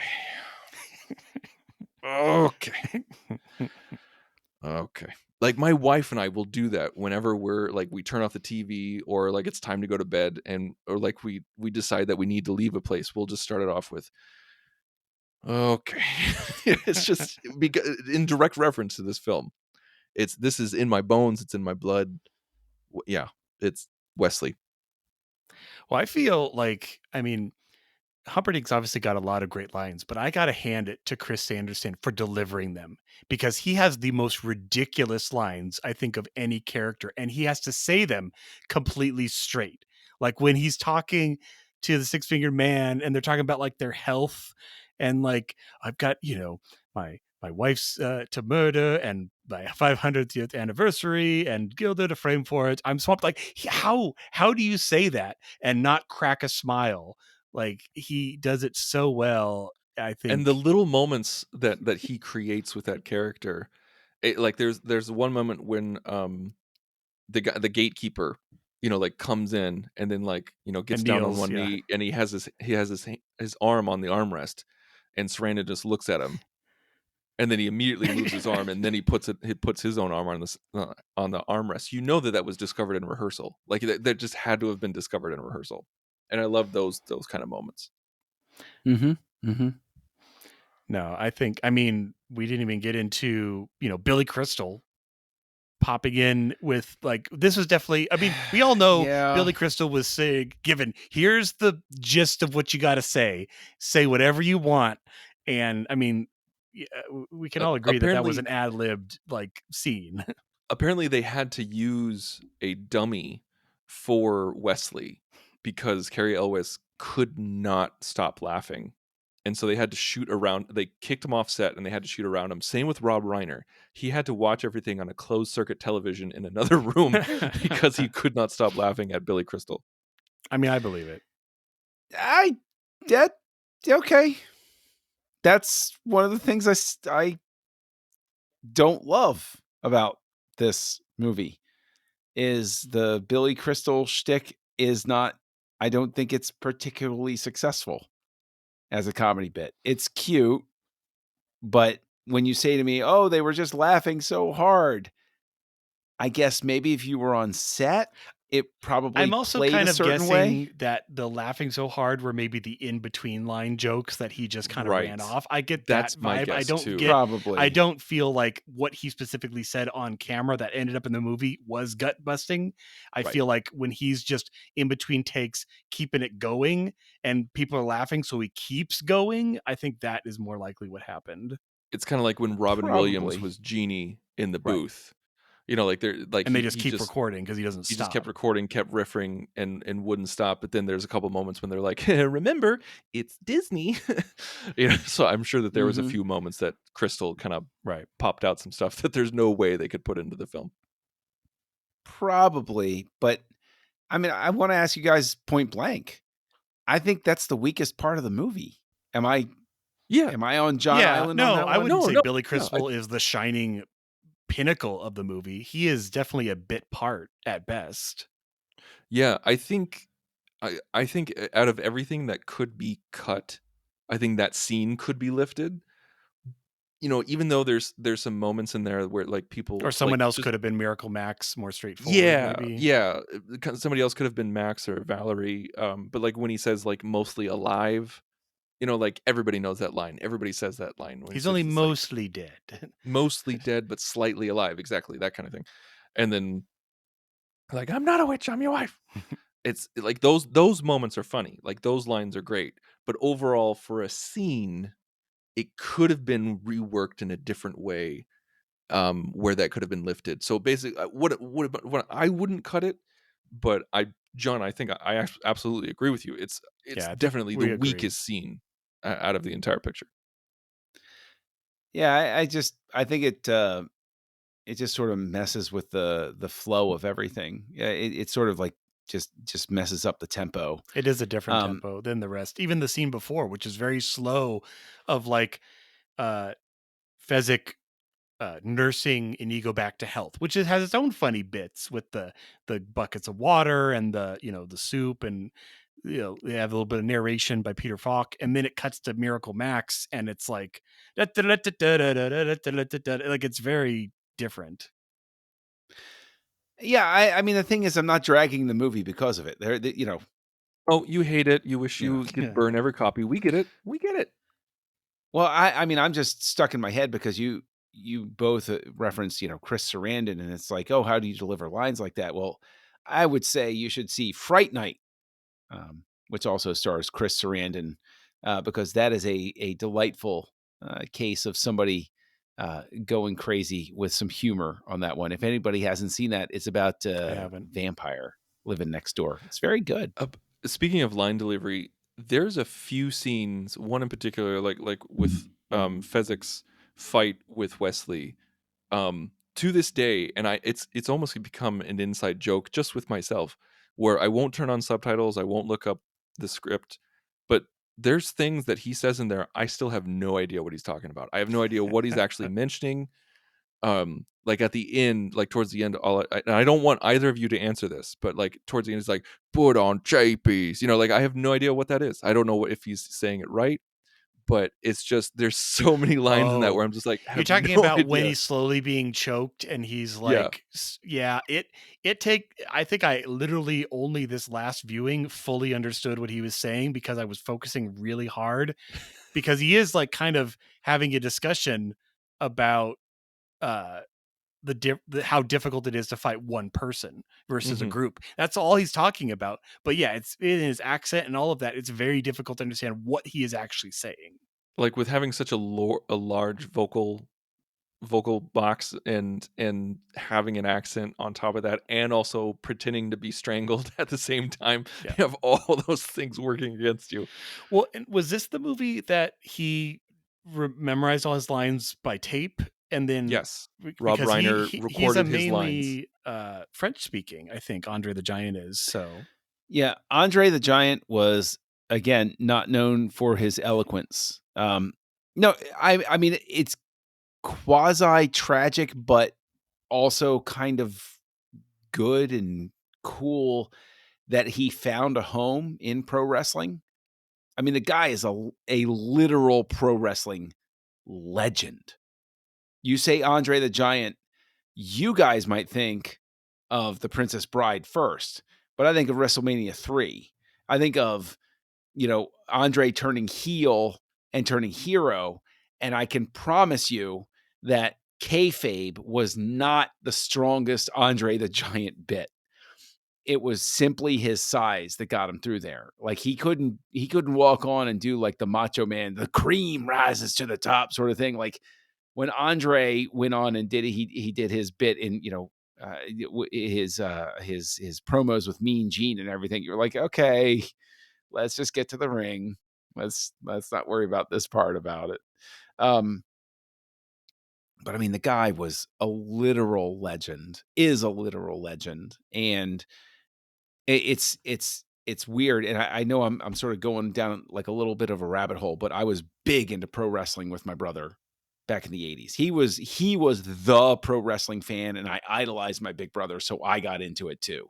okay, okay." Like, my wife and I will do that whenever we're like, we turn off the TV, or like it's time to go to bed, or like we decide that we need to leave a place. We'll just start it off with, "Okay." It's just because, in direct reference to this film. This is in my bones. It's in my blood. Yeah, it's Wesley. Well, I feel like, Humperdinck's obviously got a lot of great lines, but I got to hand it to Chris Sanderson for delivering them, because he has the most ridiculous lines, I think, of any character, and he has to say them completely straight. Like when he's talking to the Six-Fingered Man and they're talking about like their health, and like, I've got, my wife's to murder and my 500th anniversary and Gilda to frame for it. I'm swamped. Like, how do you say that and not crack a smile? Like, he does it so well, I think. And the little moments that he creates with that character, like there's one moment when the gatekeeper, like comes in and then, like, gets And down on kneels, one yeah. knee, and he has his arm on the armrest, and Sarandon just looks at him, and then he immediately moves his arm, and then he puts his own arm on the armrest. You know that was discovered in rehearsal. Like, that just had to have been discovered in rehearsal. And I love those kind of moments. Mm-hmm. Mm-hmm. No, I think, we didn't even get into, Billy Crystal popping in with, like, this was definitely, we all know Yeah. Billy Crystal was saying, here's the gist of what you got to say whatever you want. And we can all agree that was an ad-libbed, like, scene. Apparently they had to use a dummy for Wesley because Cary Elwes could not stop laughing. And so they had to shoot around. They kicked him off set and they had to shoot around him. Same with Rob Reiner. He had to watch everything on a closed circuit television in another room because he could not stop laughing at Billy Crystal. I believe it. Okay. That's one of the things I don't love about this movie, is the Billy Crystal shtick is not, I don't think it's particularly successful as a comedy bit. It's cute. But when you say to me, "Oh, they were just laughing so hard," I guess maybe if you were on set, it probably I'm also played a kind of certain way. guessing that the laughing so hard were maybe the in-between line jokes that he just kind of ran Right. off. I get that That's my vibe. guess too. I Probably. don't feel like what he specifically said on camera that ended up in the movie was gut busting. I Right. feel like when he's just in between takes, keeping it going and people are laughing, so he keeps going, I think that is more likely what happened. It's kind of like when Robin Williams Probably. was Genie in the Right. booth. You know, like And they just keep recording because he doesn't he just kept stop. recording, kept riffing, and wouldn't stop. But then there's a couple moments when they're like, "Remember, it's Disney." So I'm sure that there was a Mhm. few moments that Crystal kind of Right. popped out some stuff that there's no way they could put into the film. Probably, but I mean, I wanna ask you guys point blank. I think that's the weakest part of the movie. Am I Yeah, am I on John Yeah, Island on no, that I one? wouldn't no, say no, Billy yeah, Crystal is the shining pinnacle of the movie. He is definitely a bit part at best. yeah. I think out of everything that could be cut, I think that scene could be lifted. Even though there's some moments in there where like Or people like someone else just could have been Miracle Max, more straightforward, yeah, maybe. yeah. Somebody else could have been Max or Valerie. But like when he says like mostly alive, like everybody knows that line. Everybody says that line when he He's says only it's like mostly dead. mostly dead but slightly alive. Exactly that kind of thing. And then like I'm not a witch, I'm your wife. It's like those moments are funny. Like those lines are great. But overall, for a scene, it could have been reworked in a different way where that could have been lifted. So basically, what I wouldn't cut it, but John, I think I absolutely agree with you. It's Yeah, I think definitely the we agree. weakest scene out of the entire picture. Yeah, I think it just sort of messes with the flow of everything. Yeah, it sort of like just messes up the tempo. It is a different Um, tempo than the rest. Even the scene before, which is very slow, of like uh Fezzik nursing Inigo back to health, which has its own funny bits with the buckets of water and the soup, and they have a little bit of narration by Peter Falk, and then it cuts to Miracle Max, and it's like like it's very different. yeah, I mean the thing is, I'm not dragging the movie because of it. Oh, you hate it. You wish You know. you could burn every copy. We get it. We get it. Well, I mean, I'm just stuck in my head because you both referenced Chris Sarandon, and it's like, oh, how do you deliver lines like that? Well, I would say you should see Fright Night, which also stars Chris Sarandon, because that is a delightful case of somebody going crazy with some humor on that one. If anybody hasn't seen that, it's about I haven't. vampire living next door. It's very good. Uh, Speaking of line delivery, there's a few scenes. One in particular, like with Fezzik's fight with Wesley. To this day, and it's almost become an inside joke just with myself, where I won't turn on subtitles, I won't look up the script, but there's things that he says in there I still have no idea what he's talking about. I have no idea what he's actually mentioning. Like at the end, like towards the end, and I don't want either of you to answer this, but like towards the end, it's like put on chapies. Like I have no idea what that is. I don't know if he's saying it right, but it's just there's so many lines in that where Oh, I'm just like, I you're have talking no about when idea. he's slowly being choked and he's Yeah. like, yeah, I think I literally only this last viewing fully understood what he was saying because I was focusing really hard, because he is like kind of having a discussion about uh how difficult it is to fight one person versus a Hmm. group. That's all he's talking about. But yeah, it's in his accent and all of that. It's very difficult to understand what he is actually saying. Like with having such a large vocal box and having an accent on top of that, and also pretending to be strangled at the same time, Yeah. you have all those things working against you. Well, and was this the movie that he memorized all his lines by tape, and then Yes, Rob because Reiner he's a recorded his lines. mainly French speaking, I think Andre the Giant is. So Yeah, Andre the Giant was again not known for his eloquence. No, I mean it's quasi tragic, but also kind of good and cool that he found a home in pro wrestling. I mean, the guy is a literal pro wrestling legend. You say Andre the Giant, you guys might think of The Princess Bride first, but I think of WrestleMania 3. I think of, Andre turning heel and turning hero, and I can promise you that kayfabe was not the strongest Andre the Giant bit. It was simply his size that got him through there. Like he couldn't walk on and do like the Macho Man, the cream rises to the top sort of thing. Like when Andre went on and did it, he did his bit in, his promos with Mean Gene and everything. You're like, okay, let's just get to the ring. Let's not worry about this part about it. But I mean, the guy was a literal legend, is a literal legend, and it's weird, and I know I'm sort of going down like a little bit of a rabbit hole, but I was big into pro wrestling with my brother back in the 80s. He was the pro wrestling fan, and I idolized my big brother, so I got into it too.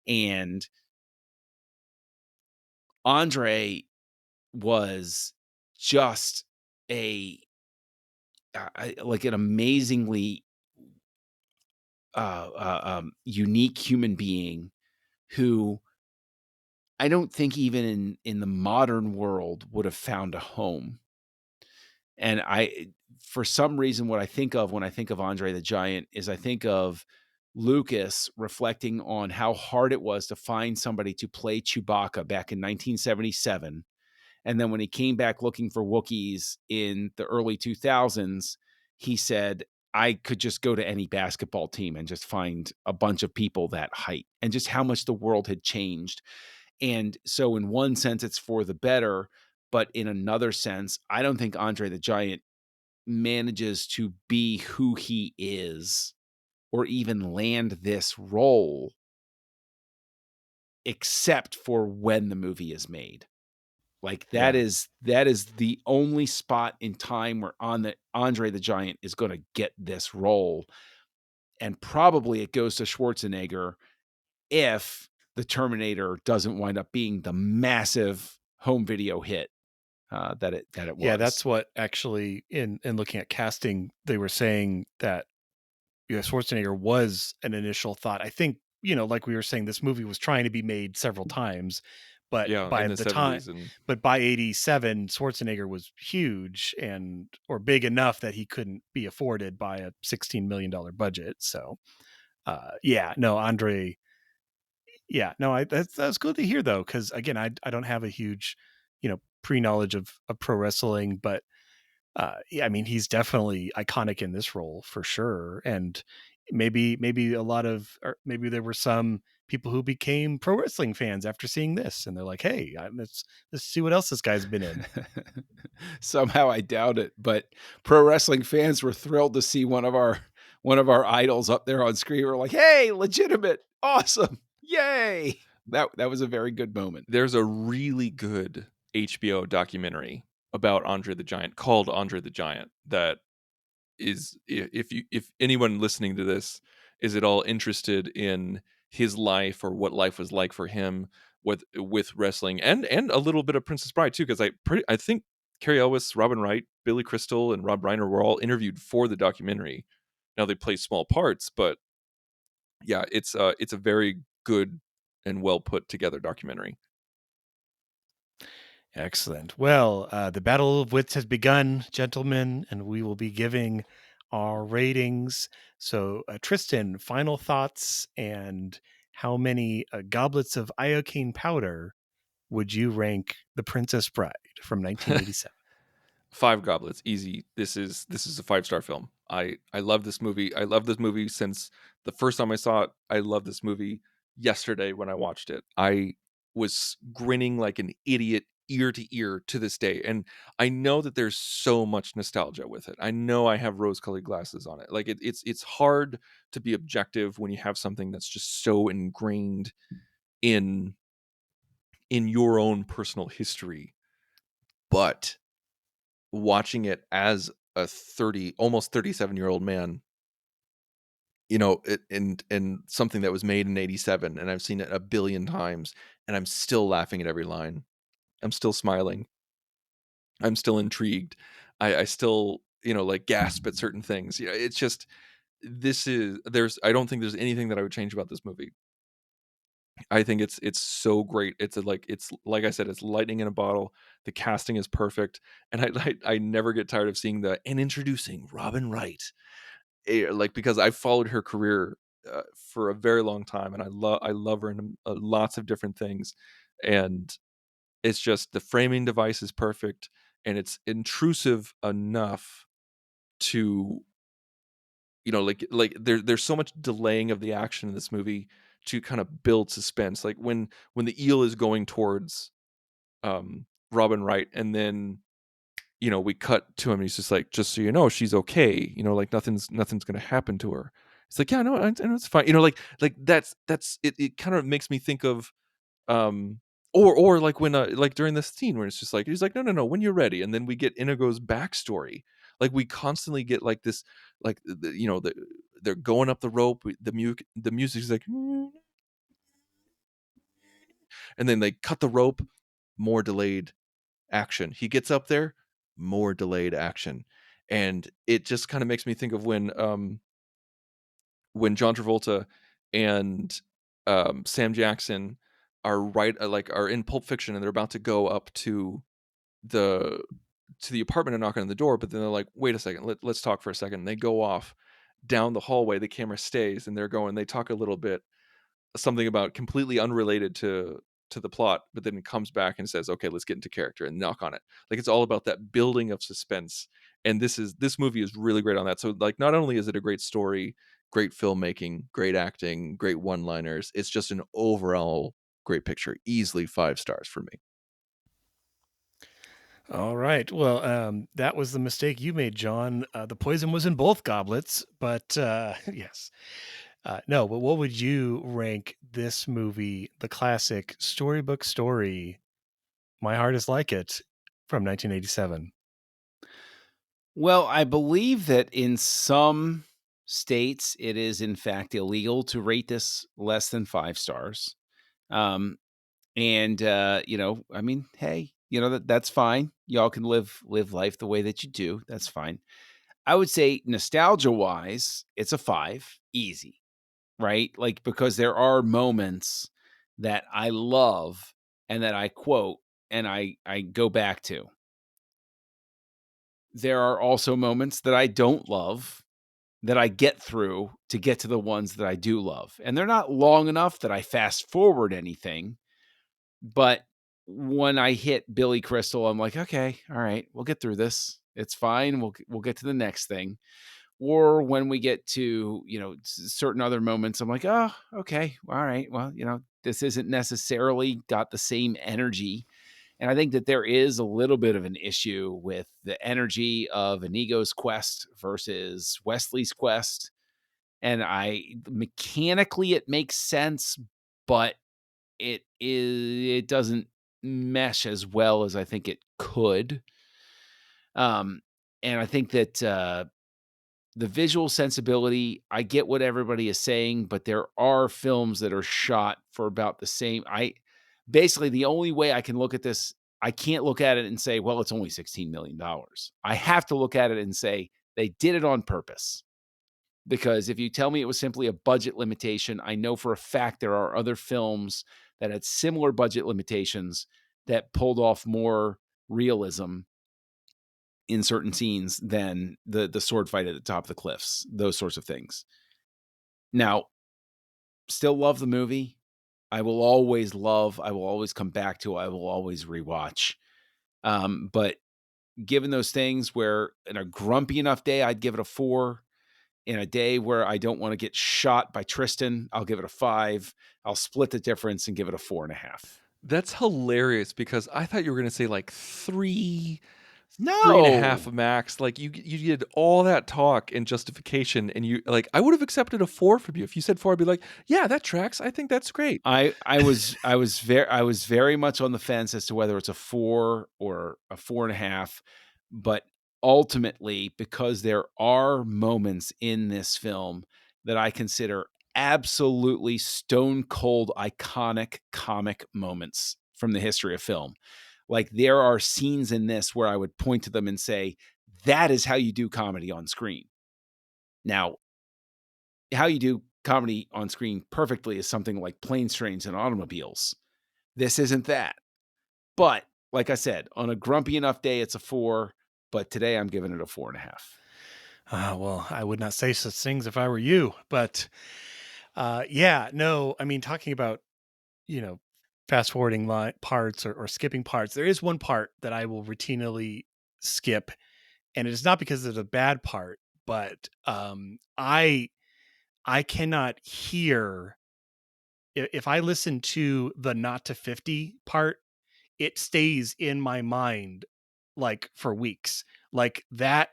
And Andre was just like an amazingly unique human being who I don't think even in the modern world would have found a home. And for some reason, what I think of when I think of Andre the Giant is I think of Lucas reflecting on how hard it was to find somebody to play Chewbacca back in 1977. And then when he came back looking for Wookiees in the early 2000s, he said, I could just go to any basketball team and just find a bunch of people that height, and just how much the world had changed. And so in one sense, it's for the better, but in another sense, I don't think Andre the Giant manages to be who he is or even land this role except for when the movie is made. Like that is the only spot in time where Andre the Giant is going to get this role. And probably it goes to Schwarzenegger if the Terminator doesn't wind up being the massive home video hit that it was. Yeah, that's what actually in looking at casting, they were saying that Schwarzenegger was an initial thought. I think, like we were saying, this movie was trying to be made several times, but by in the the time, 70s and but by 87, Schwarzenegger was huge or big enough that he couldn't be afforded by a $16 million budget. So, Andre. Yeah, no, that's good to hear though, because again, I don't have a huge, pre-knowledge of pro wrestling, but yeah, I mean, he's definitely iconic in this role for sure. And maybe or maybe there were some people who became pro wrestling fans after seeing this, and they're like, hey, let's see what else this guy's been in. Somehow I doubt it, but pro wrestling fans were thrilled to see one of our idols up there on screen. We're like, hey, legitimate, awesome, yay! That was a very good moment. There's a really good HBO documentary about Andre the Giant called Andre the Giant that is, if anyone listening to this is at all interested in his life or what life was like for him with wrestling and a little bit of Princess Bride too, because I think Carrie Elwes, Robin Wright, Billy Crystal, and Rob Reiner were all interviewed for the documentary. Now they play small parts, but yeah, it's a very good and well put together documentary. Excellent. Well, the battle of wits has begun, gentlemen, and we will be giving our ratings. So, Tristan, final thoughts, and how many goblets of iocane powder would you rank The Princess Bride from 1987? 5 goblets, easy. This is a 5-star film. I love this movie. I love this movie since the first time I saw it. I love this movie yesterday when I watched it. I was grinning like an idiot ear to ear to this day. And I know that there's so much nostalgia with it. I know I have rose-colored glasses on it. Like it's hard to be objective when you have something that's just so ingrained in your own personal history. But watching it as a 30 almost 37-year-old man, and something that was made in 87, and I've seen it a billion times, and I'm still laughing at every line. I'm still smiling. I'm still intrigued. I still, like gasp at certain things. It's just, I don't think there's anything that I would change about this movie. I think it's so great. It's like I said, it's lightning in a bottle. The casting is perfect, and I never get tired of seeing and introducing Robin Wright, like, because I've followed her career for a very long time, and I love her in lots of different things, and it's just the framing device is perfect, and it's intrusive enough to, there's so much delaying of the action in this movie to kind of build suspense. Like when the eel is going towards Robin Wright, and then we cut to him, and he's just like, just so you know, she's okay, like nothing's gonna happen to her. It's like, yeah, no, I know it's fine, like that's it. It kind of makes me think of um or like when like during this scene where it's just like, he's like, no, no, no, when you're ready, and then we get Inigo's backstory. Like, we constantly get like this, like they're going up the rope, the music's like, and then they cut the rope, more delayed action. He gets up there, more delayed action. And it just kind of makes me think of when John Travolta and Sam Jackson are in Pulp Fiction, and they're about to go up the apartment and knock on the door, but then they're like, wait a second, let's talk for a second. And they go off down the hallway, the camera stays, and they talk a little bit, something about completely unrelated to the plot, but then it comes back and says, okay, let's get into character and knock on it. Like, it's all about that building of suspense. And this movie is really great on that. So, like, not only is it a great story, great filmmaking, great acting, great one-liners, it's just an overall great picture. Easily 5 stars for me. All right. Well, that was the mistake you made, John. The poison was in both goblets, but yes. No, but what would you rank this movie, the classic storybook story, My Heart Is Like It, from 1987? Well, I believe that in some states it is in fact illegal to rate this less than 5 stars. Um, and I mean, hey, that's fine. Y'all can live life the way that you do. That's fine. I would say nostalgia wise, it's a 5, easy, right? Like, because there are moments that I love and that I quote and I go back to. There are also moments that I don't love that I get through to get to the ones that I do love. And they're not long enough that I fast forward anything. But when I hit Billy Crystal, I'm like, okay, all right, we'll get through this. It's fine. We'll get to the next thing. Or when we get to, certain other moments, I'm like, oh, okay, all right. Well, this isn't necessarily got the same energy. And I think that there is a little bit of an issue with the energy of Inigo's quest versus Wesley's quest. And mechanically it makes sense, but it doesn't mesh as well as I think it could. And I think that the visual sensibility, I get what everybody is saying, but there are films that are shot for about the same. Basically, the only way I can look at this, I can't look at it and say, well, it's only $16 million. I have to look at it and say they did it on purpose. Because if you tell me it was simply a budget limitation, I know for a fact there are other films that had similar budget limitations that pulled off more realism in certain scenes than the sword fight at the top of the cliffs, those sorts of things. Now, still love the movie. I will always come back to, I will always rewatch. But given those things where in a grumpy enough day, I'd give it a 4. In a day where I don't want to get shot by Tristan, I'll give it a 5. I'll split the difference and give it a 4.5. That's hilarious, because I thought you were going to say like 3, No. 3.5 max. Like, you did all that talk and justification, and you, like, I would have accepted a 4 from you. If you said 4, I'd be like, yeah, that tracks. I think that's great. I was very much on the fence as to whether it's a 4 or a 4.5, but ultimately, because there are moments in this film that I consider absolutely stone cold iconic comic moments from the history of film. Like, there are scenes in this where I would point to them and say, That is how you do comedy on screen. Now, how you do comedy on screen perfectly is something like Planes, Trains, and Automobiles. This isn't that. But like I said, on a grumpy enough day, it's a 4. But today I'm giving it a 4.5. Well, I would not say such things if I were you. But yeah, no, I mean, talking about, fast forwarding parts or skipping parts, there is one part that I will routinely skip. And it is not because it's a bad part, but I cannot hear, if I listen to the not to 50 part, it stays in my mind like for weeks. Like that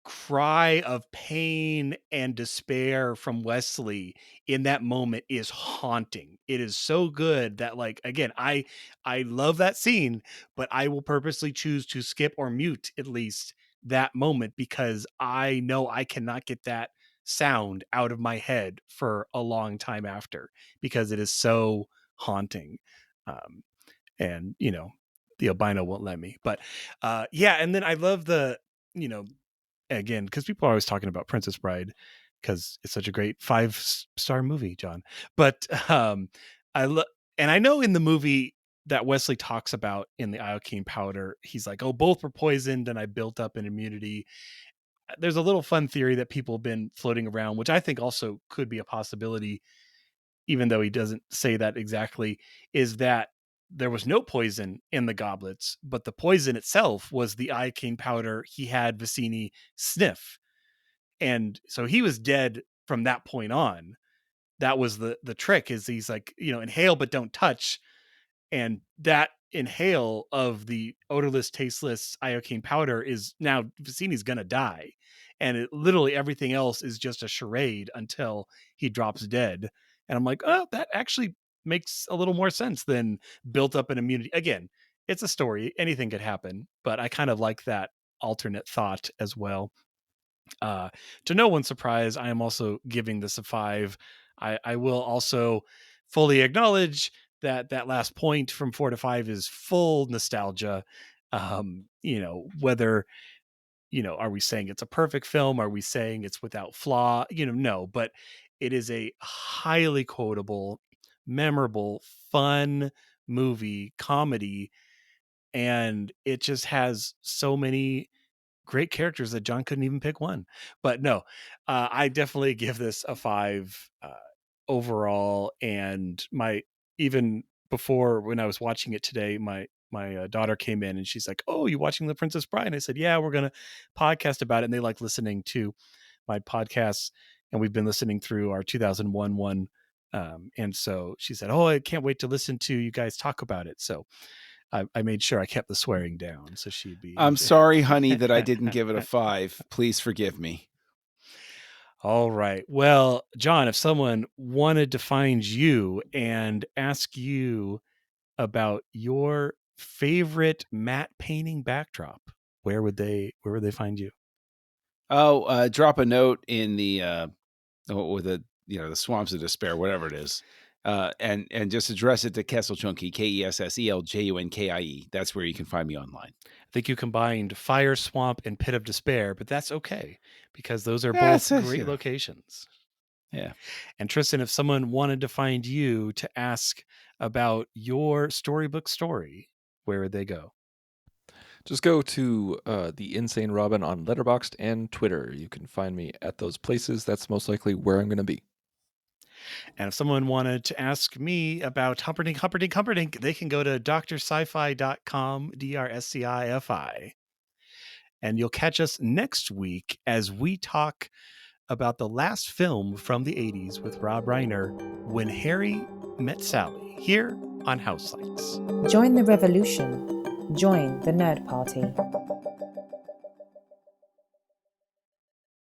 cry of pain and despair from Wesley in that moment is haunting. It is so good that, like, again, I love that scene, but I will purposely choose to skip or mute at least that moment because I know I cannot get that sound out of my head for a long time after because it is so haunting. And the albino won't let me. But yeah, and then I love the, again, because people are always talking about Princess Bride because it's such a great 5-star movie, John. But and I know in the movie that Wesley talks about in the iocane powder, he's like, oh, both were poisoned and I built up an immunity. There's a little fun theory that people have been floating around, which I think also could be a possibility, even though he doesn't say that exactly, is that there was no poison in the goblets, but the poison itself was the iocane powder he had Vicini sniff. And so he was dead from that point on. That was the trick, is he's like, inhale but don't touch. And that inhale of the odorless, tasteless iocane powder is now Vicini's gonna die. And literally everything else is just a charade until he drops dead. And I'm like, oh, that actually makes a little more sense than built up an immunity. Again, it's a story. Anything could happen. But I kind of like that alternate thought as well. To no one's surprise, I am also giving this a 5. I will also fully acknowledge that last point from 4 to 5 is full nostalgia. Whether, are we saying it's a perfect film? Are we saying it's without flaw? No, but it is a highly quotable, memorable, fun movie, comedy, and it just has so many great characters that John couldn't even pick one. But no, I definitely give this a 5 overall. And even before, when I was watching it today, my daughter came in and she's like, "Oh, you watching The Princess Bride?" And I said, "Yeah, we're gonna podcast about it." And they like listening to my podcasts, and we've been listening through our 2001 one. And so she said, "Oh, I can't wait to listen to you guys talk about it." So I made sure I kept the swearing down so she'd be. I'm sorry, honey, that I didn't give it a 5. Please forgive me. All right. Well, John, if someone wanted to find you and ask you about your favorite matte painting backdrop, where would they find you? Oh, drop a note in the or the the Swamps of Despair, whatever it is. And just address it to Kesselchunky, KESSELJUNKIE. That's where you can find me online. I think you combined Fire Swamp and Pit of Despair, but that's okay because those are both great locations. Yeah. And Tristan, if someone wanted to find you to ask about your storybook story, where would they go? Just go to the Insane Robin on Letterboxd and Twitter. You can find me at those places. That's most likely where I'm going to be. And if someone wanted to ask me about Humperdinck, they can go to drsci-fi.com, DRSCIFI. And you'll catch us next week as we talk about the last film from the 80s with Rob Reiner, When Harry Met Sally, here on Houselights. Join the revolution. Join the Nerd Party.